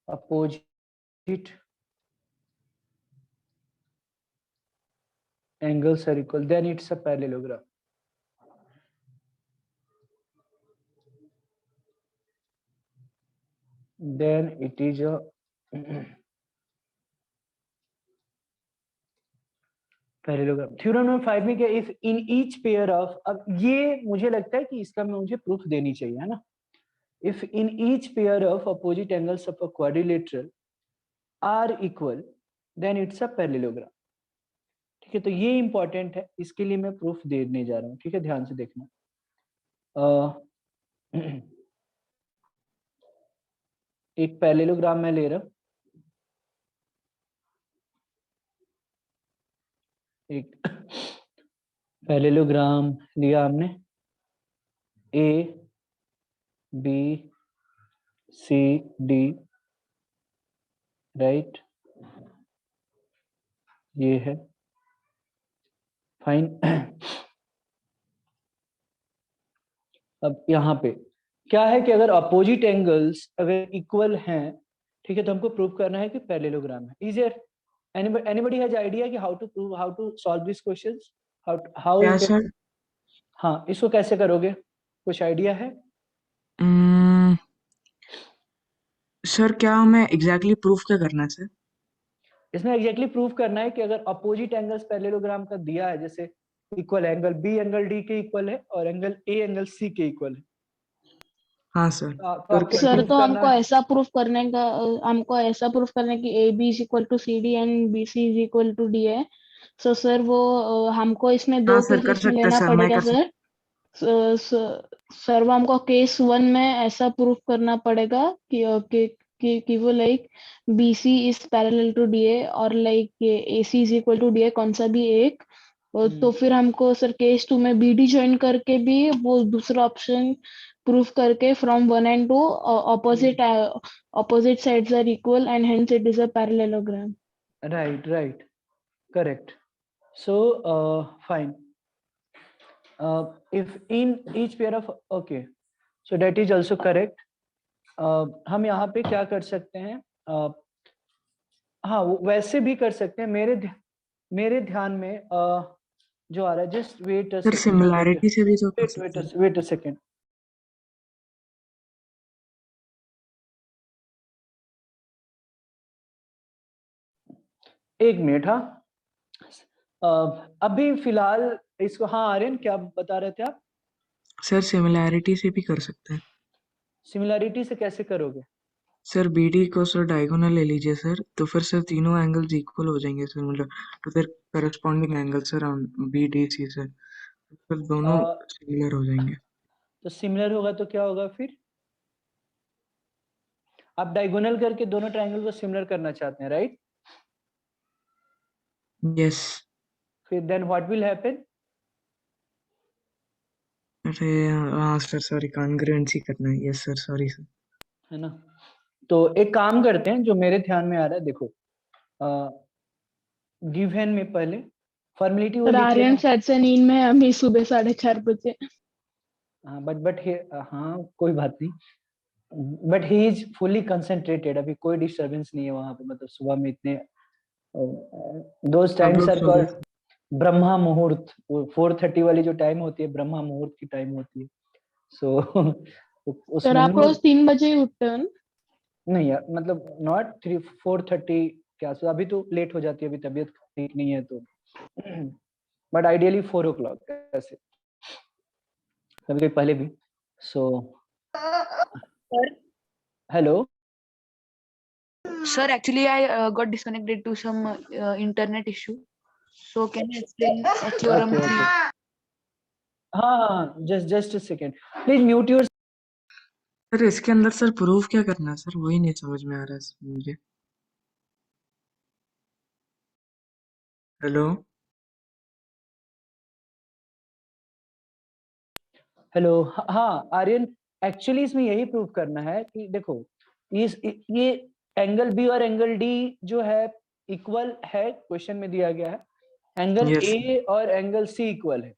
opposite angles are equal, then it's a parallelogram. Then it is a parallelogram. Theorem number 5 में क्या, if in each pair of, अब ये मुझे लगता है कि इसका मुझे प्रूफ देनी चाहिए, है ना। If in each pair of opposite angles of a quadrilateral are equal, then it's a parallelogram, ठीक है। तो ये इंपॉर्टेंट है, इसके लिए मैं प्रूफ देने जा रहा हूँ, ठीक है, ध्यान से देखना। एक पैरेललोग्राम मैं ले रहा हूँ, एक पैरेललोग्राम लिया हमने, A B C D, right, ये है फाइन। अब यहाँ पे क्या है कि अगर अपोजिट एंगल्स अगर इक्वल हैं, ठीक है, तो हमको प्रूव करना है कि पैरेललोग्राम है। Is there anybody has idea कि how to prove, how to solve this questions, how you क्या कैन, सर? हाँ इसको कैसे करोगे, कुछ आइडिया है? हम्म, सर क्या हमें एग्जैक्टली प्रूफ क्या करना है सर? इसमें एग्जैक्टली प्रूफ करना है कि अगर अपोजिट एंगल्स पैरेललोग्राम का दिया है, जैसे equal angle B angle D के इक्वल है और एंगल ए एंगल सी के इक्वल है, हाँ सर। तो सर आपको क्या सर प्रूफ तो करना हमको है। ऐसा प्रूफ करने का हमको ऐसा प्रूफ करने की A B is equal to C D and B C is equal to D है। सो सर वो हमको इसमें हाँ दो सर कर केसेस में सकते हैं लेना सर, मैं पड़ेगा कर सकता। सर। सर वो हमको केस 1 में ऐसा प्रूफ करना पड़ेगा कि वो like B C is parallel to D A और like A C is equal to D A, कौन सा भी एक। तो फिर हमको सर केस 2 में बी डी ज्वाइन करके भी वो दूसरा ऑप्शन प्रूफ करके from 1 and 2 opposite sides are equal and hence it is a parallelogram. Right right, correct. So fine, if in each pair of, okay, so that is also correct. हम यहाँ पे क्या कर सकते हैं, हाँ वैसे भी कर सकते हैं। मेरे ध्यान में जो आ रहा है, just wait a sir second, similarity से भी तो कर वेट सकते हैं। Wait a second. एक मिनट, हाँ। अभी फिलहाल इसको, हाँ आर्यन क्या बता रहे थे आप? सर सिमिलैरिटी से भी कर सकते हैं। सिमिलैरिटी से कैसे करोगे? सर बी डी को सर डायगोनल ले लीजिए सर, तो फिर सर तीनों एंगल्स इक्वल हो जाएंगे सर, मतलब to their corresponding angles sir on B D C sir, फिर दोनों सिमिलर हो जाएंगे। तो सिमिलर होगा तो क्या होगा फिर? आप डायगोनल करके दोनों ट्रायंगल को सिमिलर करना चाहते हैं, राइट? यस। फिर देन व्हाट विल हैपन? अरे हाँ सर सॉरी, कॉन्ग्रुएंसी करना है। Yes sir, sorry sir. है ना? तो एक काम करते हैं, जो मेरे ध्यान में आ रहा है, देखो गिवन में पहले फॉर्मेलिटी वो सर लिख आर्यन लेना। शायद से नींद में है अभी सुबह 4:30 बजे। हाँ बट हाँ कोई बात नहीं, but he is fully concentrated, अभी कोई डिस्टरबेंस नहीं है वहां पे, मतलब सुबह में इतने दोज सब टाइम्स लोग आर सो गए। कॉल्ड ब्रह्मा मुहूर्त। 4:30 वाली जो टाइम होती है ब्रह्मा मुहूर्त की टाइम होती है। सो उस सर आप रोज 3 बजे ही उठते हो ना? नहीं यार, मतलब नॉट 4:30 के आसपास, अभी तो लेट हो जाती है, अभी तबीयत ठीक नहीं है तो, बट आइडियली 4 o'clock ऐसे, कभी कभी पहले भी। So hello Sir, actually, I got disconnected to some internet issue. So, can you explain theorem okay 3? Okay, हाँ just second, please mute your. Sir इसके अंदर सर प्रूफ क्या करना है सर, वही नहीं समझ में आ रहा है सर मुझे। हेलो हेलो, हाँ आर्यन, एक्चुअली इसमें यही प्रूव करना है कि देखो ये एंगल बी और एंगल डी जो है इक्वल है, क्वेश्चन में दिया गया है। एंगल यस ए और एंगल सी इक्वल है,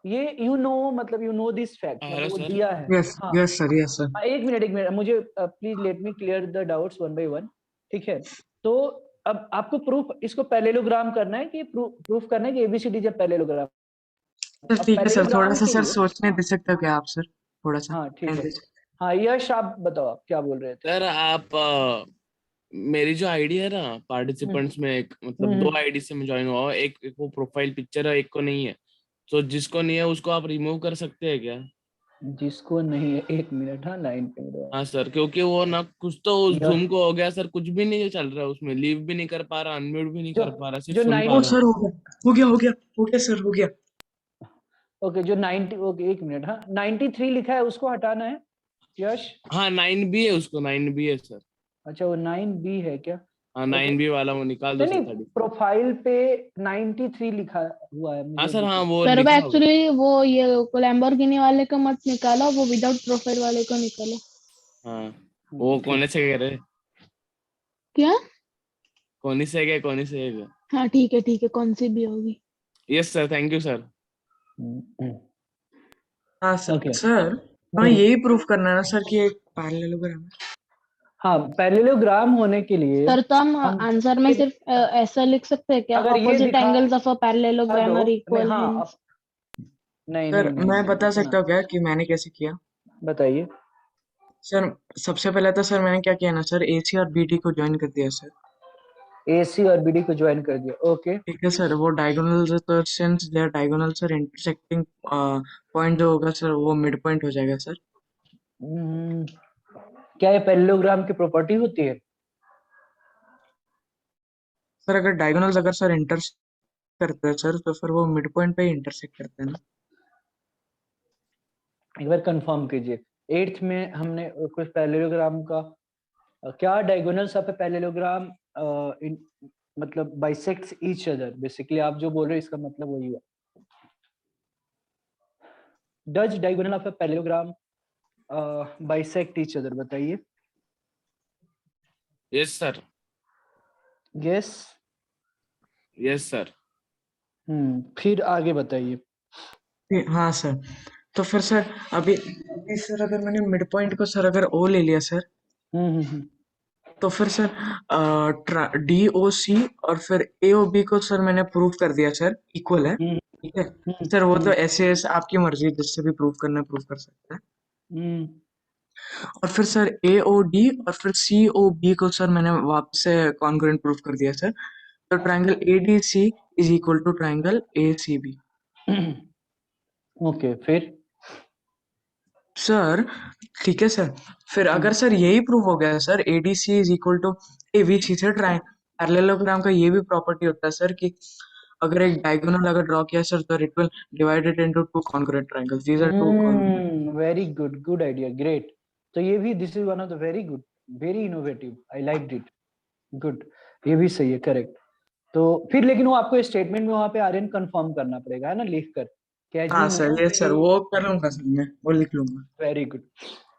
ये मतलब यू नो दिस फैक्ट, मतलब वो दिया है। यस हाँ यस सर, यस सर। एक मिनट मुझे please let me clear the doubts one by one, ठीक है? तो अब आपको प्रूफ इसको पैरेललोग्राम करना है कि प्रूफ करना है कि एबीसीडी जब पैरेललोग्राम। सर अब ठीक है सर, थोड़ा पैरेललोग्राम सा के सर लिए, सोचने हाँ दे सकते हो क्या आप सर, थोड़ा सा हाँ ठीक टाइम है, दे सकते हाँ यश आप बताओ, आप क्या बोल रहे थे? सर आप मेरी जो आईडी है ना पार्टिसिपेंट्स में, एक मतलब हम्म, 2 आईडी से मैं ज्वाइन हुआ हूँ, एक वो प्रोफाइल पिक्चर है, एक को नहीं है। तो जिसको नहीं है उसको आप रिमूव कर सकते हैं क्या? जिसको नहीं है, एक मिनट, हाँ लाइन पे रहो। हाँ सर, क्योंकि वो ना कुछ तो उस यश, जूम को हो गया सर, कुछ भी नहीं चल रहा है उसमें, लीव भी नहीं कर पा रहा, अनम्यूट भी नहीं जो कर पा रहा, सिर्फ जो सुन हो। पा ओ रहा सर हूँ। हो गया सर, हो गया। ओके, जो 90, ओके एक मिनट, हाँ 93 लिखा है उसको हटाना है यश। हाँ 9B है, उसको 9B है सर। अच्छा वो 9B है क्या? हाँ ओके, 9B वाला वो निकाल दो नहीं सर, नहीं 30। प्रोफाइल पे 93 लिखा हुआ है, हाँ मुझे सर, दिख हाँ रहा वो सर वो लिखा होगा। एक्चुअली वो ये लैम्बोर्गिनी वाले का मत निकालो, वो विदाउट प्रोफाइल वाले को निकालो। हाँ है। वो ठीक, कौन से कह रहे, क्या? कौन से है? हाँ ठीक है, कौन सी भी होगी। Yes sir, thank you sir. हाँ सर ओके, सर, हमें यही प्रूफ करना है ना सर कि एक पैरेललोग्राम है। हाँ पैरेललोग्राम होने के लिए सर तो हम हम, आंसर में सिर्फ ऐसा लिख सकते हैं क्या, अगर ये ऑपोजिट दिखा एंगल्स ऑफ अ पैरेललोग्राम दो, आर नहीं इक्वल हाँ हेंस। नहीं सर नहीं नहीं मैं नहीं बता इतना, सकता हूँ क्या कि मैंने कैसे किया? बताइए। सर सबसे पहले तो सर मैंने क्या किया ना सर, AC और BD को ज्वाइन कर दिया सर। AC और BD को ज्वाइन कर दिया, ओके। ठीक है सर, वो डायगोनल तो since they are diagonal sir, intersecting point जो होगा सर वो मिड पॉइंट हो जाएगा सर। क्या ये पैरेललोग्राम की प्रॉपर्टी होती है? सर अगर डायगोनल्स अगर सर इंटरसेक्ट करते हैं सर, तो फिर वो मिड पॉइंट पे ही इंटरसेक्ट करते हैं ना। एक बार कंफर्म कीजिए, 8th में हमने कुछ पैरेललोग्राम का क्या डायगोनल्स ऑफ ए पैरेललोग्राम मतलब बाइसेक्ट्स ईच अदर, बेसिकली आप जो बोल रहे हैं इसका मतलब वही हुआ। Does diagonal of a parallelogram bisect each other, बताइए। Yes sir, yes. Yes sir. फिर आगे बताइए। हाँ सर, तो फिर सर अभी सर अगर मैंने मिड पॉइंट को सर अगर O ले लिया सर, तो फिर सर DOC और फिर AOB को सर मैंने प्रूव कर दिया सर इक्वल है। हम्म, ठीक है हम्म, सर, वो तो हम्म, ऐसे आपकी मर्जी, जिससे भी प्रूव करना प्रूव कर सकते हैं। हम्म, और फिर सर AOD और फिर COB को सर मैंने वापस से कॉन्ग्रुएंट प्रूफ कर दिया सर। तो triangle ADC is equal to triangle ACB। Okay, फिर सर ठीक है सर, फिर अगर सर यही प्रूव हो गया sir ADC is equal to ABC sir, parallelogram का ये भी प्रॉपर्टी होता है सर कि अगर एक डायगोनल अगर ड्रॉ किया सर, तो it will divided into two congruent triangles, these are two congruent. Very good, good idea, great. तो ये भी, this is one of the very good, very innovative, I like it, good. ये भी सही है, correct. तो फिर लेकिन वो आपको स्टेटमेंट में वहां पे आर्यन कंफर्म करना पड़ेगा, है ना, लिख कर कि हाँ सर, ये सर वो कर लूंगा सर, मैं वो लिख लूंगा। Very good.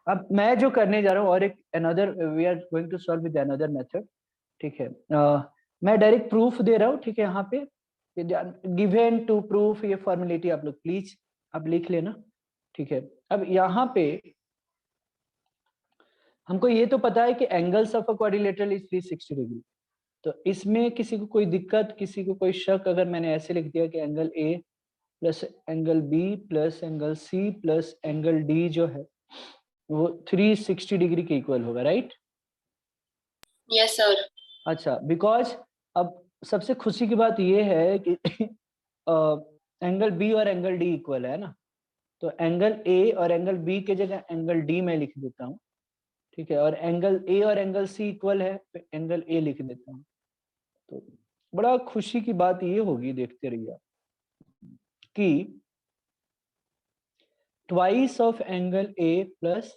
अब मैं जो करने जा रहा हूँ, और एक another, we are going to solve with another method, ठीक है। मैं डायरेक्ट प्रूफ दे रहा हूँ, ठीक है। यहाँ पे गिवन टू प्रूफ, ये फॉर्मेलिटी आप लोग प्लीज आप लिख लेना, ठीक है। अब यहाँ पे हमको ये तो पता है कि angles of a quadrilateral is 360 degree. तो इसमें किसी को कोई दिक्कत, किसी को कोई शक, अगर मैंने ऐसे लिख दिया कि angle A plus angle B plus angle C plus angle D जो है वो 360 डिग्री के इक्वल होगा, राइट? Yes, sir. अच्छा, बिकॉज अब सबसे खुशी की बात ये है कि एंगल B और एंगल D इक्वल है ना, तो एंगल A और एंगल B के जगह एंगल D मैं लिख देता हूँ, ठीक है। और एंगल A और एंगल C इक्वल है, तो एंगल A लिख देता हूँ। तो बड़ा खुशी की बात ये होगी, देखते रहिए आप, कि twice of angle A plus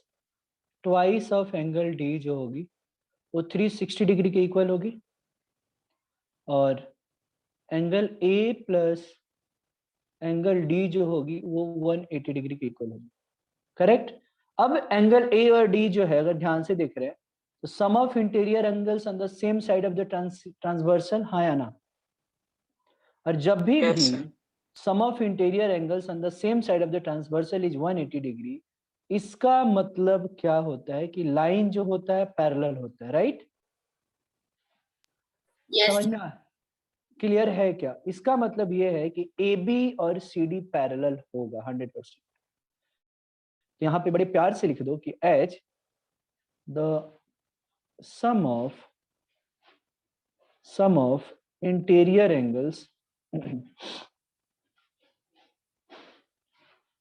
twice of angle D जो होगी वो 360 डिग्री के इक्वल होगी, और angle A plus angle D जो होगी वो 180 डिग्री के इक्वल होगी, करेक्ट। अब एंगल A और D जो है, अगर ध्यान से देख रहे हैं, तो sum of interior angles on the same side of the transversal, हाँ या ना? और जब भी yes sir. Sum of interior angles on the same side of the transversal is 180 degree, इसका मतलब क्या होता है कि लाइन जो होता है पैरेलल होता है, राइट? Yes. समझ में क्लियर है क्या? इसका मतलब ये है कि AB और CD पैरेलल होगा 100%। यहाँ पे बड़े प्यार से लिख दो कि H the sum of interior angles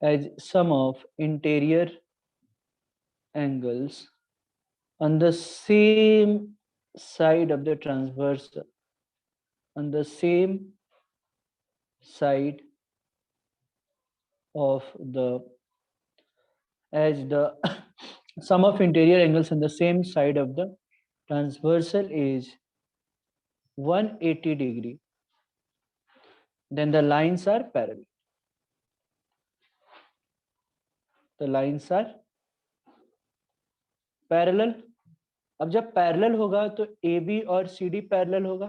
as sum of interior angles on the same side of the transversal, on the same side of the, as the sum of interior angles on the same side of the transversal is 180 degree, then the lines are parallel. The lines are parallel. अब जब parallel होगा तो AB और CD parallel होगा।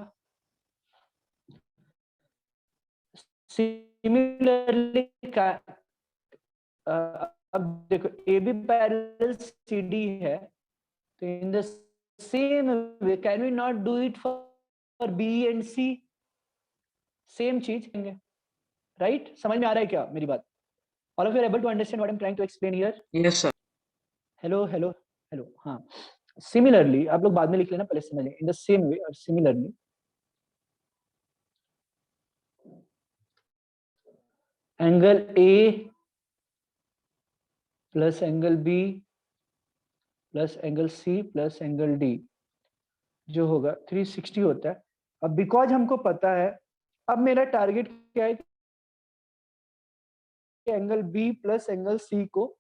Similarly अब देखो AB parallel CD है, तो in the same way can we not do it for B and C? Same चीज करेंगे, राइट? समझ में आ रहा है क्या मेरी बात? All of you are able to understand what I am trying to explain here? Yes sir. Hello hello, hello, हाँ, सिमिलरली आप लोग बाद में लिख लेना, पहले समझ लें, इन द सेम वे और similarly angle A plus angle B plus angle C plus angle D जो होगा 360 होता है। अब बिकॉज हमको पता है, अब मेरा टारगेट क्या है कि angle B plus angle C को,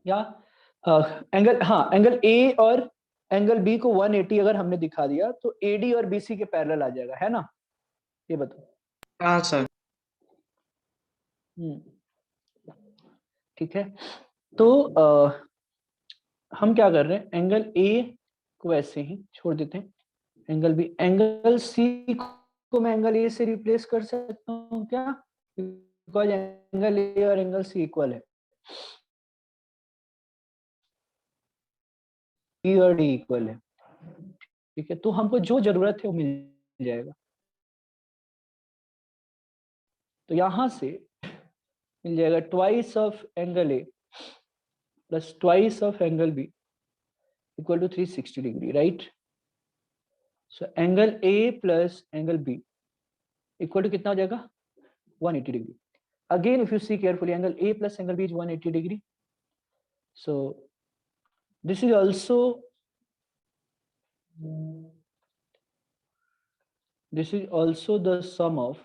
या एंगल, हाँ, एंगल ए और एंगल बी को 180 अगर हमने दिखा दिया तो एडी और बीसी के पैरेलल आ जाएगा, है ना? ये बताओ। हाँ सर। ठीक है, तो हम क्या कर रहे हैं, एंगल ए को ऐसे ही छोड़ देते हैं, एंगल बी, एंगल सी को मैं एंगल ए से रिप्लेस कर सकता हूँ क्या? बिकॉज एंगल ए और एंगल सी इक्वल है, ई और डी इक्वल है, ठीक है, तो हमको जो जरूरत है वो मिल जाएगा। तो यहां से मिल जाएगा twice of angle A plus twice of angle B equal to 360 degree, right? So angle A plus angle B equal to कितना हो जाएगा? 180 degree. Again if you see carefully, angle A plus angle B is 180 degree, so this is also the sum of,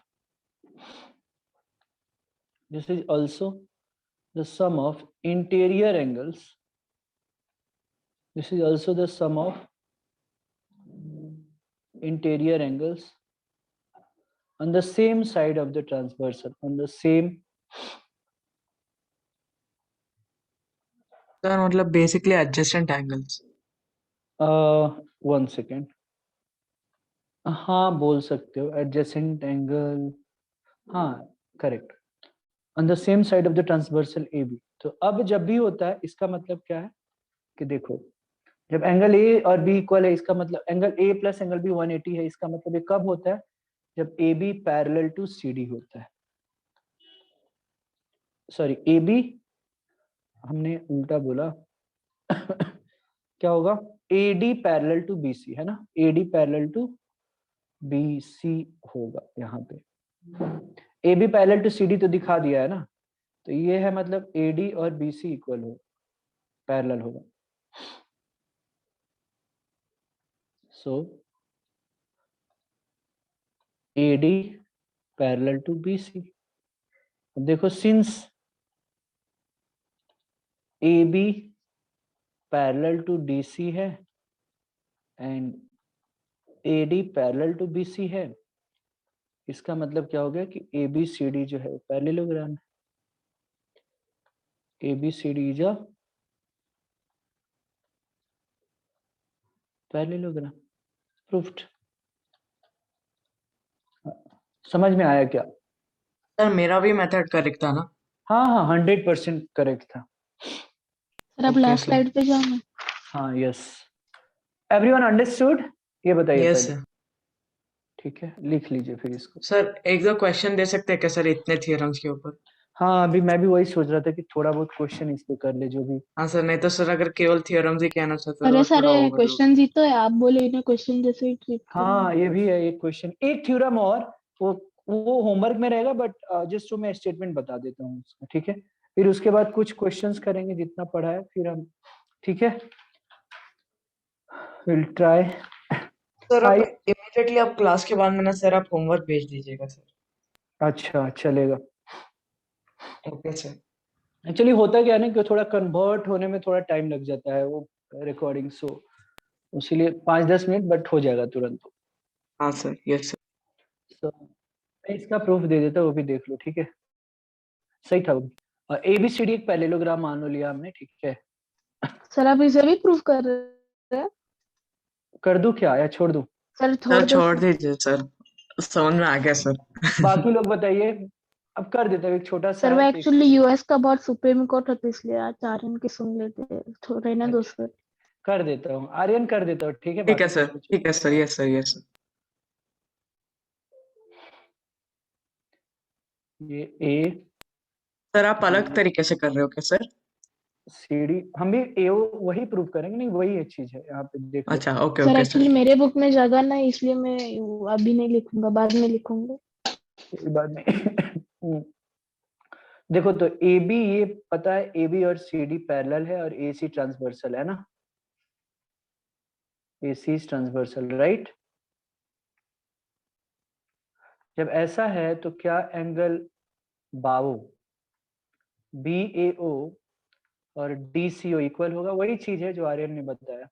this is also the sum of interior angles, this is also the sum of interior angles on the same side of the transversal, on the same, sir मतलब basically adjacent angles. one second, हाँ बोल सकते हो, adjacent angle, हाँ correct, on the same side of the transversal AB। तो अब जब भी होता है इसका मतलब क्या है कि देखो, जब एंगल ए और बी इक्वल है, इसका मतलब angle A plus angle B 180 है, इसका मतलब ये कब होता है? जब A B parallel to C D होता है, सॉरी ए बी, हमने उल्टा बोला क्या होगा? A D parallel to B C, है ना? A D parallel to B C होगा यहाँ पे, A B parallel to C D तो दिखा दिया है ना, तो ये है मतलब ए डी और बी सी इक्वल हो, पैरेलल होगा। So A D parallel to B C, अब देखो since A B parallel to D C है and A D parallel to B C है, इसका मतलब क्या हो गया कि ए बी सी डी जो है वो पैरेललोग्राम है, A B C D is a parallelogram, proofed. समझ में आया क्या? सर मेरा भी मेथड करेक्ट था ना? हाँ हाँ 100% करेक्ट था। सर अब Okay, लास्ट sir. स्लाइड पे जाना। हाँ यस, एवरीवन अंडरस्टूड? ये बताइए यस पहले, सर। ठीक है, लिख लीजिए फिर इसको। सर एक दो क्वेश्चन दे सकते हैं क्या सर इतने थियरम्स के ऊपर? हाँ अभी मैं भी वही सोच रहा था कि थोड़ा बहुत क्वेश्चन इस पे कर ले, जो भी। हाँ सर, नहीं तो सर अगर केवल थियरम्स ही कहना चाहते अरे तो सारे थोड़ा ओवरलोड। क्वेश्चन ही तो है, आप बोले इन्हें क्वेश्चन जैसे ही ट्रीट करो। हाँ ये भी है एक क्वेश्चन, एक थ्योरम और, वो होमवर्क में रहेगा, बट जस्ट जो मैं स्टेटमेंट बता देता हूँ उसका, ठीक है? फिर उसके बाद कुछ क्वेश्चंस करेंगे जितना पढ़ा है, फिर हम, ठीक है, विल ट्राई। सर अब इमीडिएटली आप क्लास के बाद में ना सर आप होमवर्क भेज दीजिएगा सर। अच्छा चलेगा। Okay sir. एक्चुअली होता क्या है ना कि थोड़ा कन्वर्ट होने में थोड़ा टाइम लग जाता है वो रिकॉर्डिंग, सो इसीलिए 5-10 मिनट, बट हो जाएगा तुरंत। हाँ सर, यस सर। So, मैं इसका प्रूफ दे देता हूँ, वो भी देख लो, ठीक है? सही था वो, ए बी सी डी एक पैरेललोग्राम मान लो लिया हमने, ठीक है? सर आप इसे भी प्रूफ कर रहे हैं? कर दूं क्या या छोड़ दूं? सर सर छोड़ दो छोड़ सर। दीजिए सर, समझ में आ गया सर। बाकी लोग बताइए, अब कर देता हूँ, एक छोटा सा सर वो है एक्चुअली यूएस का बहुत सुप्रीम कोर्ट होता है, इसलिए आचार्य के सुन लेते, थोड़े ना दोस्तों। कर देता हूँ, आर्यन कर देता हूँ, ठीक है? ठीक है बाकी सर, लोग ठीक है sir, yes sir, yes sir. ये ए, सर आप अलग तरीके से कर रहे हो क्या सर? CD हम भी AO वही प्रूव करेंगे, नहीं वही एक चीज है यहाँ पे, देख लो। अच्छा okay sir okay actually sir मेरे बुक में जगह नहीं, इसलिए मैं अभी नहीं लिखूंगा, बाद में लिखूंगा। कोई बात नहीं। देखो तो AB ये पता है, AB और CD पैरेलल है और AC ट्रांसवर्सल है ना, AC ट्रांसवर्सल, राइट। जब ऐसा है तो क्या एंगल बाओ BAO और DCO इक्वल होगा? वही चीज है जो आर्यन ने बताया,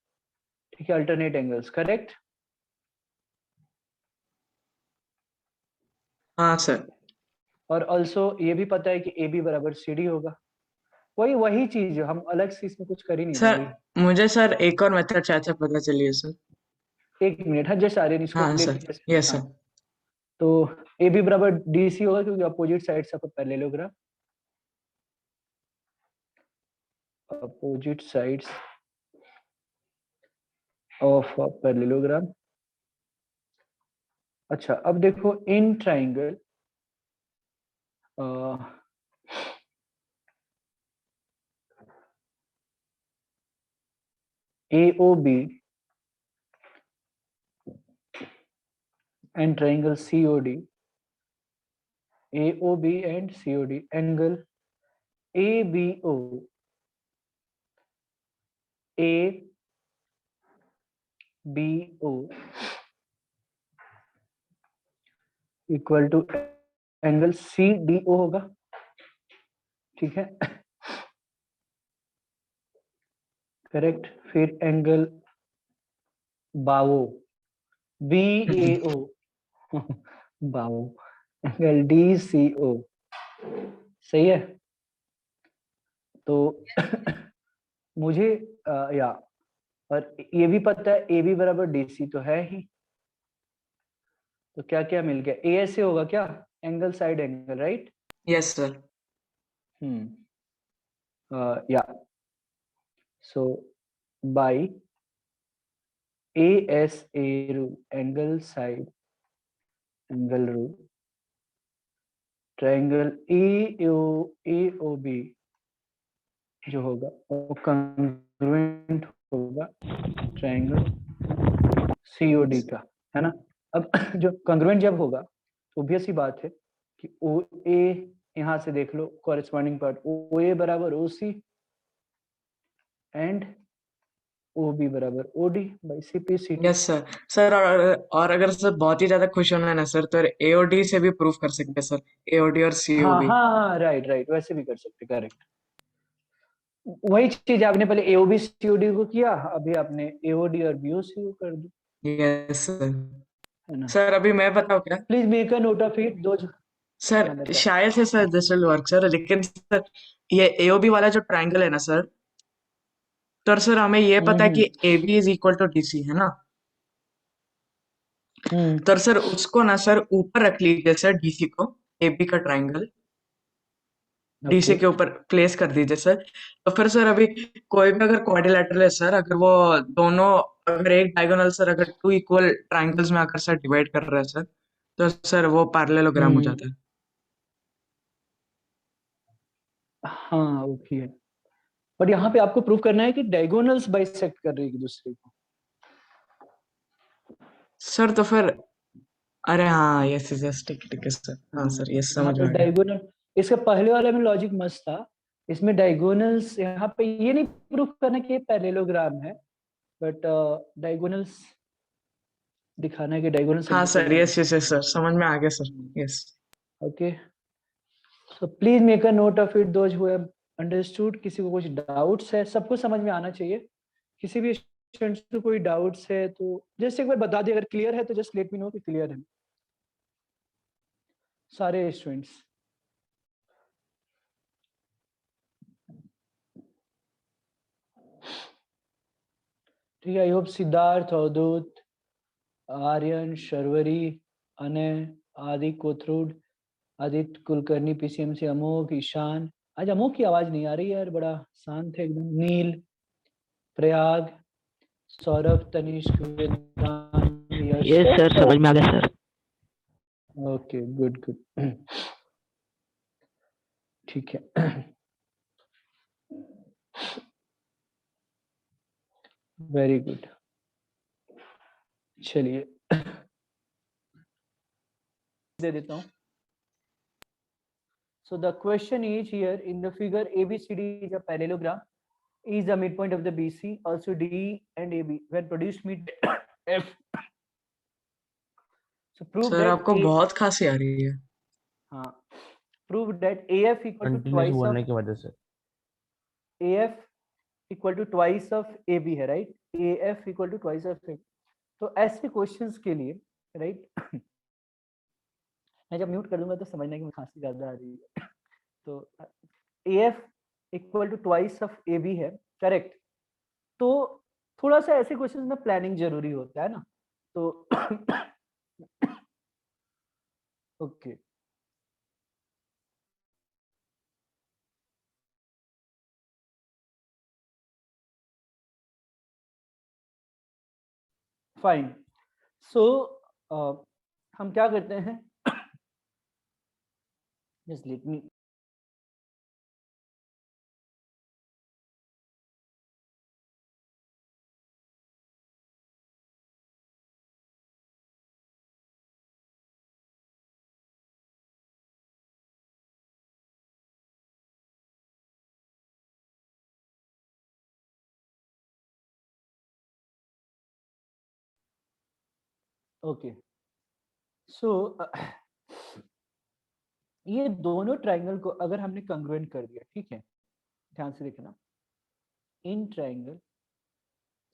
ठीक है, अल्टरनेट एंगल्स, करेक्ट। हाँ सर और ऑल्सो ये भी पता है कि AB बराबर CD होगा, वही वही चीज है, हम अलग से इसमें कुछ कर ही नहीं रहे, सर वही। मुझे सर एक और मेथड शायद से पता चलिए सर। एक मिनट, हाँ जस्ट आर्यन इसको हाँ सर क्लियर। यस हाँ, सर तो AB बराबर DC होगा क्योंकि अपोजिट साइड से parallelogram, opposite sides of parallelogram. अच्छा अब देखो in triangle AOB and triangle COD, AOB and COD, angle ABO, ABO equal to angle CDO होगा, ठीक है, करेक्ट। फिर एंगल बाओ BAO बाओ एंगल DCO, सही है। तो मुझे या और ये भी पता है AB बराबर DC तो है ही, तो क्या क्या मिल गया, ASA होगा क्या, angle side angle, right. Yes sir या so by ASA rule, angle side angle rule, triangle AOB जो होगा वो कंग्रुएंट होगा ट्रायंगल COD का, है ना। अब जो कंग्रुएंट जब होगा तो ऑब्वियस ही बात है कि OA यहाँ से देख लो कॉरेस्पॉन्डिंग पार्ट, OA बराबर OC एंड OB बराबर OD by CPCT। Yes sir sir और अगर सर बहुत ही ज्यादा खुश होना है ना सर तो AOD से भी प्रूफ कर सकते हैं सर, AOD और हाँ COB। हाँ हाँ, राइट राइट, वैसे भी कर सकते, करेक्ट। वही चीज आपने पहले AOB COD को किया, अभी आपने AOD और BOC को कर दी, यस सर है ना। सर अभी मैं बताऊँ क्या please make a note of it, दो। सर, हाँ बताओ। शायद से sir this will work sir, लेकिन सर ये AOB वाला जो ट्रायंगल है ना सर, तो सर हमें ये पता है हम्म कि AB is equal to DC है ना, हम्म तो सर उसको ना सर ऊपर रख लीजिए सर DC को, AB का ट्रायंगल DC ओके के ऊपर प्लेस कर दीजिए सर। तो फिर सर अभी कोई भी अगर क्वाड्रिलेटरल है सर, अगर वो दोनों अगर एक डायगोनल सर अगर टू इक्वल ट्रायंगल्स में आकर सर डिवाइड कर रहा है सर, तो सर वो पैरेललोग्राम हो जाता है। हाँ ओके है, बट यहाँ पे आपको प्रूव करना है कि डायगोनल्स बाइसेक्ट कर रही है एक दूसरे को। सर तो फिर अरे हाँ यस यस यस ठीक है सर, हाँ सर यस यहाँ समझ पे में आ गया। डायगोनल, इसके पहले वाले में लॉजिक मस्त था, इसमें डायगोनल्स यहाँ पे ये नहीं प्रूव करना कि ये पैरेललोग्राम है, बट डायगोनल्स दिखाना है कि डायगोनल्स एक हाँ दूसरे सर को यस यस बाइसेक्ट यस कर सर रही समझ में आ गया सर है। Yes. Okay, so please make a note of it those who have understood. किसी को कुछ डाउट्स है, सबको समझ में आना चाहिए, किसी भी स्टूडेंट्स को कोई डाउट्स है तो जस्ट एक बार बता दे, अगर क्लियर है तो जस्ट लेट मी नो कि क्लियर है सारे स्टूडेंट्स। ठीक है, आई होप सिद्धार्थ, अवधूत, आर्यन, शर्वरी, अनय, आदि कोथरूड, आदित्य कुलकर्णी, PCMC, अमोक, ईशान। आज अमोक की आवाज नहीं आ रही है यार, बड़ा शांत है एकदम। नील, प्रयाग, सौरभ, तनिष्क, वेदांत, यश। यस सर समझ में आ गया सर। ओके गुड गुड, ठीक है। Very good. चलिए दे देता हूँ। So the question is here in the figure ABCD is a parallelogram. Is the midpoint of the BC also D and AB when produced meet F. So prove sir that आपको A, बहुत खांसी आ रही है। हाँ, prove that AF equal to continuous twice बोलने of की वजह से। AF equal to twice of AB है, right? AF equal to twice of AB. तो ऐसे क्वेश्चंस के लिए, राइट, मैं जब म्यूट कर दूंगा तो समझना कि मैं खांसी ज्यादा आ रही है। तो AF equal to twice of AB है, करेक्ट। तो थोड़ा सा ऐसे क्वेश्चंस में प्लानिंग जरूरी होता है ना, तो ओके फाइन। सो हम क्या करते हैं, जस्ट लेट मी, ओके। सो ये दोनों ट्राइंगल को अगर हमने कंग्रुएंट कर दिया, ठीक है, ध्यान से देखना, in triangle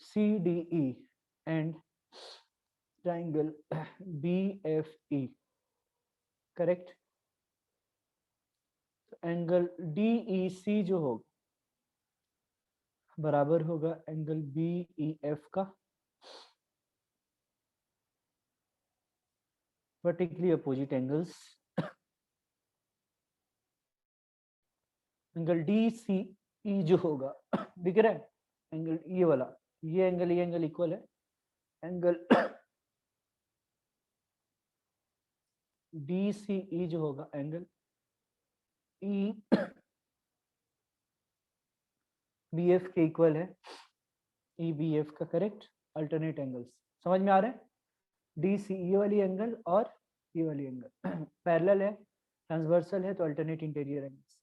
CDE and triangle BFE, correct. Angle DEC जो होगा बराबर होगा एंगल BEF का, vertically opposite angles. Angle DCE जो होगा, दिख रहा है, एंगल ये वाला, ये एंगल इक्वल है एंगल DCE जो होगा एंगल EBF के इक्वल है, EBF का, करेक्ट। अल्टरनेट एंगल्स समझ में आ रहा है, DCE वाली एंगल और ये वाली एंगल पैरेलल है, ट्रांसवर्सल है, तो alternate interior angles,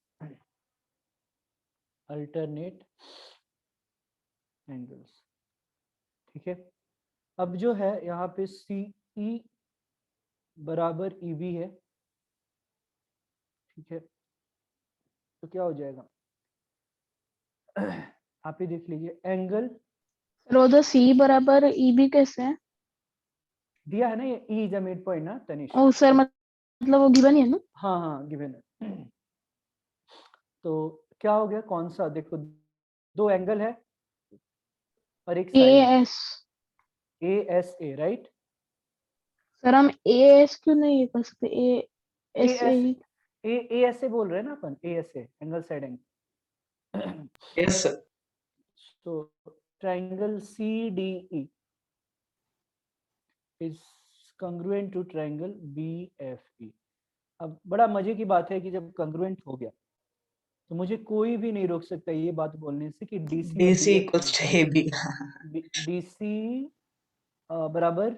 alternate angles, ठीक है। अब जो है यहाँ पे CE बराबर EB है, ठीक है, तो क्या हो जाएगा, आप ही देख लीजिए, एंगल रोजा सी बराबर EB कैसे है? दिया है ना, ये E is a mid point ना तनिष। ओ सर मतलब वो गिवन ही है ना? हाँ हाँ गिवन है। तो क्या हो गया, कौन सा, देखो दो एंगल है और एक side AS ASA, right. Sir हम AS क्यों नहीं ये कर सकते? ASA ही ASA बोल रहे हैं ना अपन, ASA angle side angle. Yes sir. तो triangle CDE is congruent to triangle BFE। अब बड़ा मजे की बात है कि जब कंग्रुएंट हो गया तो मुझे कोई भी नहीं रोक सकता ये बात बोलने से कि DC equals to AB. DC बराबर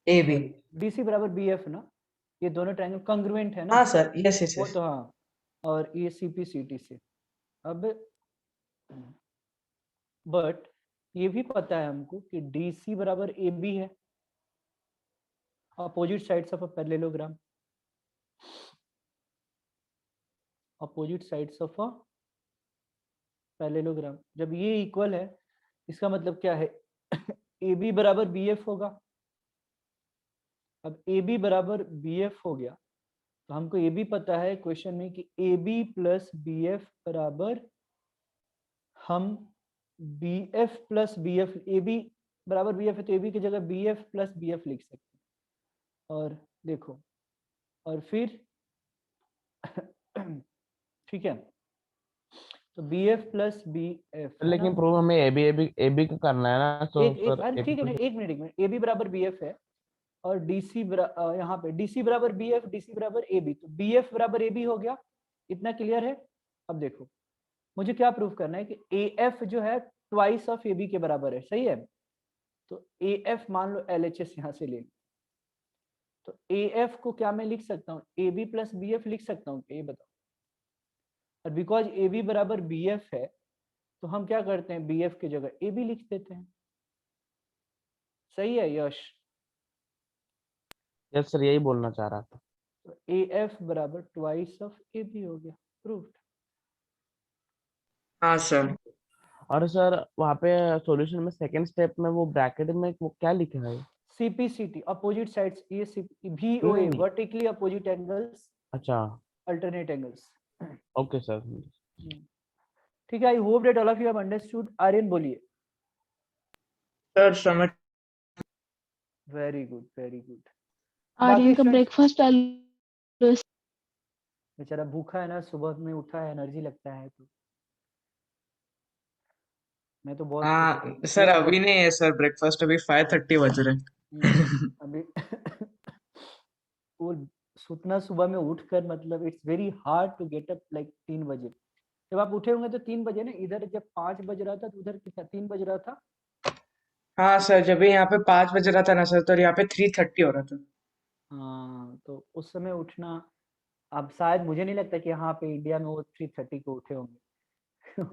AB. DC बराबर BF ना, ये दोनों ट्रायंगल कंग्रुएंट है ना। हाँ सर, यस यस वो यस। तो हाँ, और ये CP/CT से। अब बट ये भी पता है हमको कि DC बराबर AB है, opposite sides of a parallelogram, opposite sides of a parallelogram. जब ये इक्वल है इसका मतलब क्या है, AB बराबर BF होगा। अब AB बराबर BF हो गया तो हमको ये भी पता है क्वेश्चन में कि AB प्लस BF बराबर, हम BF प्लस BF, AB बराबर BF है तो AB की जगह BF प्लस BF लिख सकते हैं। और देखो, और फिर ठीक है, तो BF प्लस BF, लेकिन प्रूव हमें AB का करना है ना, तो सर अरे ठीक है ना, एक मिनट, AB बराबर BF है और DC यहाँ पे DC बराबर BF, DC बराबर AB, तो BF बराबर AB हो गया। इतना क्लियर है। अब देखो मुझे क्या प्रूफ करना है कि AF जो है ट्वाइस ऑफ ए बी के बराबर है, सही है। तो ए एफ मान लो एल एच एस यहाँ से ले लो, तो ए एफ को क्या मैं लिख सकता हूँ, A B plus B F लिख सकता हूँ, ये बताओ। और बिकॉज ए बी बराबर बी एफ है तो हम क्या करते हैं, बी एफ की जगह ए बी लिख देते हैं, सही है यश। यस सर, यही बोलना चाह रहा था। तो ए एफ बराबर ट्वाइस ऑफ ए बी हो गया, प्रूव्ड। हाँ सर। और सर वहाँ पे सॉल्यूशन में सेकंड स्टेप में वो ब्रैकेट में वो क्या लिखा है? सीपीसीटी अपोजिट साइड्स, ये वी ओ ए नहीं। वर्टिकली अपोजिट एंगल्स, अच्छा, अल्टरनेट एंगल्स। Okay sir. ठीक है, I hope that all of you have understood. Aryan बोलिए। सर समझ। Very good, very good. Aryan का बाकी ब्रेकफास्ट बेचारा भूखा है ना, सुबह में उठा है, एनर्जी लगता है, तो मैं तो बहुत हाँ सर, अभी नहीं है सर ब्रेकफास्ट, अभी 5:30 बज रहे हैं। अभी वो सुतना सुबह में उठकर, मतलब it's very hard to get up like 3 बजे। जब आप उठे होंगे तो 3 बजे ना, इधर जब 5 बज रहा था तो उधर कितना 3 बज रहा था। हाँ सर, जब यहाँ पे 5 बज रहा था ना सर, तो यहाँ पे 3:30 हो रहा था। हाँ, तो उस समय उठना, अब शायद मुझे नहीं लगता कि यहाँ पे इंडिया में वो 3:30 को उठे होंगे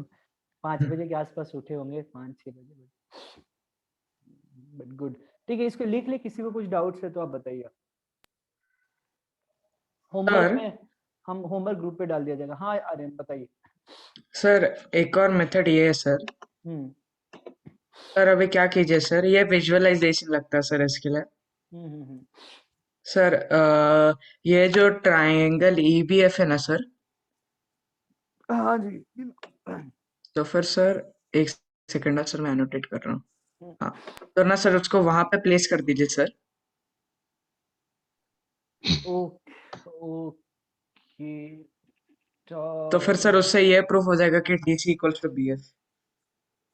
5 बजे के आसपास उठे होंगे, 5-6 बजे। बट गुड, ठीक है, इसको लिख ले, किसी को कुछ डाउट्स है तो आप बताइए। होमवर्क सर में हम होमवर्क ग्रुप पे डाल दिया जाएगा। हाँ आर्यन बताइए। सर एक और मेथड ये है सर। सर अभी क्या कीजिए सर, ये विजुअलाइजेशन लगता है सर इसके लिए। सर ये जो ट्रायंगल ईबीएफ है ना सर, हाँ जी। तो फिर सर एक सेकंड ना सर, मैं एनोटेट कर रहा हूँ। हाँ, तो ना सर उसको वहां पे प्लेस कर दीजिए सर। ओके, तो फिर सर उससे ये प्रूफ हो जाएगा कि डीसी इक्वल्स टू बीएफ।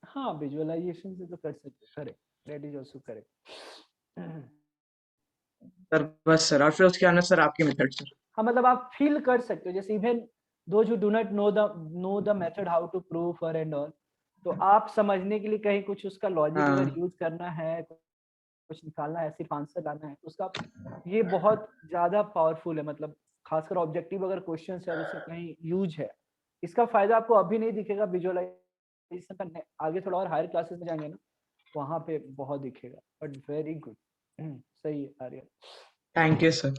हाँ, विजुअलाइजेशन से तो कर सकते, correct, that is also correct. Sir बस सर, और फिर उसके अंदर सर आपकी मेथड सर। हाँ, मतलब आप फील कर सकते हो, जैसे even those who do not know the method how to prove और एंड ऑल, तो आप समझने के लिए कहीं कुछ उसका लॉजिक अगर हाँ यूज करना है, कुछ निकालना है, सिर्फ आंसर लाना है, तो उसका ये बहुत ज्यादा पावरफुल है। मतलब खासकर ऑब्जेक्टिव अगर क्वेश्चन है और उसे कहीं यूज है, इसका फायदा आपको अभी नहीं दिखेगा, विजुअलाइजेशन का आगे थोड़ा और हायर क्लासेस में जाएंगे ना, वहां पे बहुत दिखेगा। बट वेरी गुड, सही है Aryan. Thank you sir.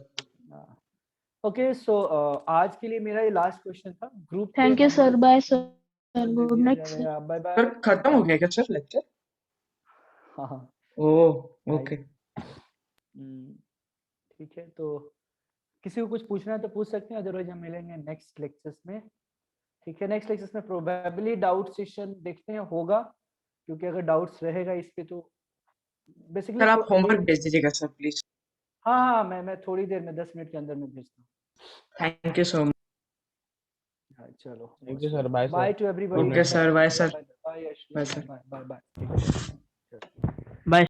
Okay, so आज के लिए मेरा ये लास्ट क्वेश्चन था। Group thank you sir, bye sir, good night sir. Bye bye. Sir खत्म हो गया क्या सर लेक्चर? हाँ हाँ, ओह ओके। ठीक है, तो किसी को कुछ पूछना है तो पूछ सकते हैं, अदरवाइज हम मिलेंगे नेक्स्ट लेक्चर्स में। ठीक है, नेक्स्ट लेक्चर्स में प्रोबेबली डाउट सेशन देखते हैं होगा, क्योंकि अगर डाउट्स रहेगा इस पे तो बेसिकली सर आप होमवर्क भेज दीजिएगा सर प्लीज। हाँ हाँ, मैं थोड़ी देर में 10 मिनट के अंदर में भेजता हूँ। Thank you so much. हाँ, चलो, thank you sir, bye sir. Bye to everybody. Okay sir, bye sir. Bye Yash, bye sir. Bye bye bye.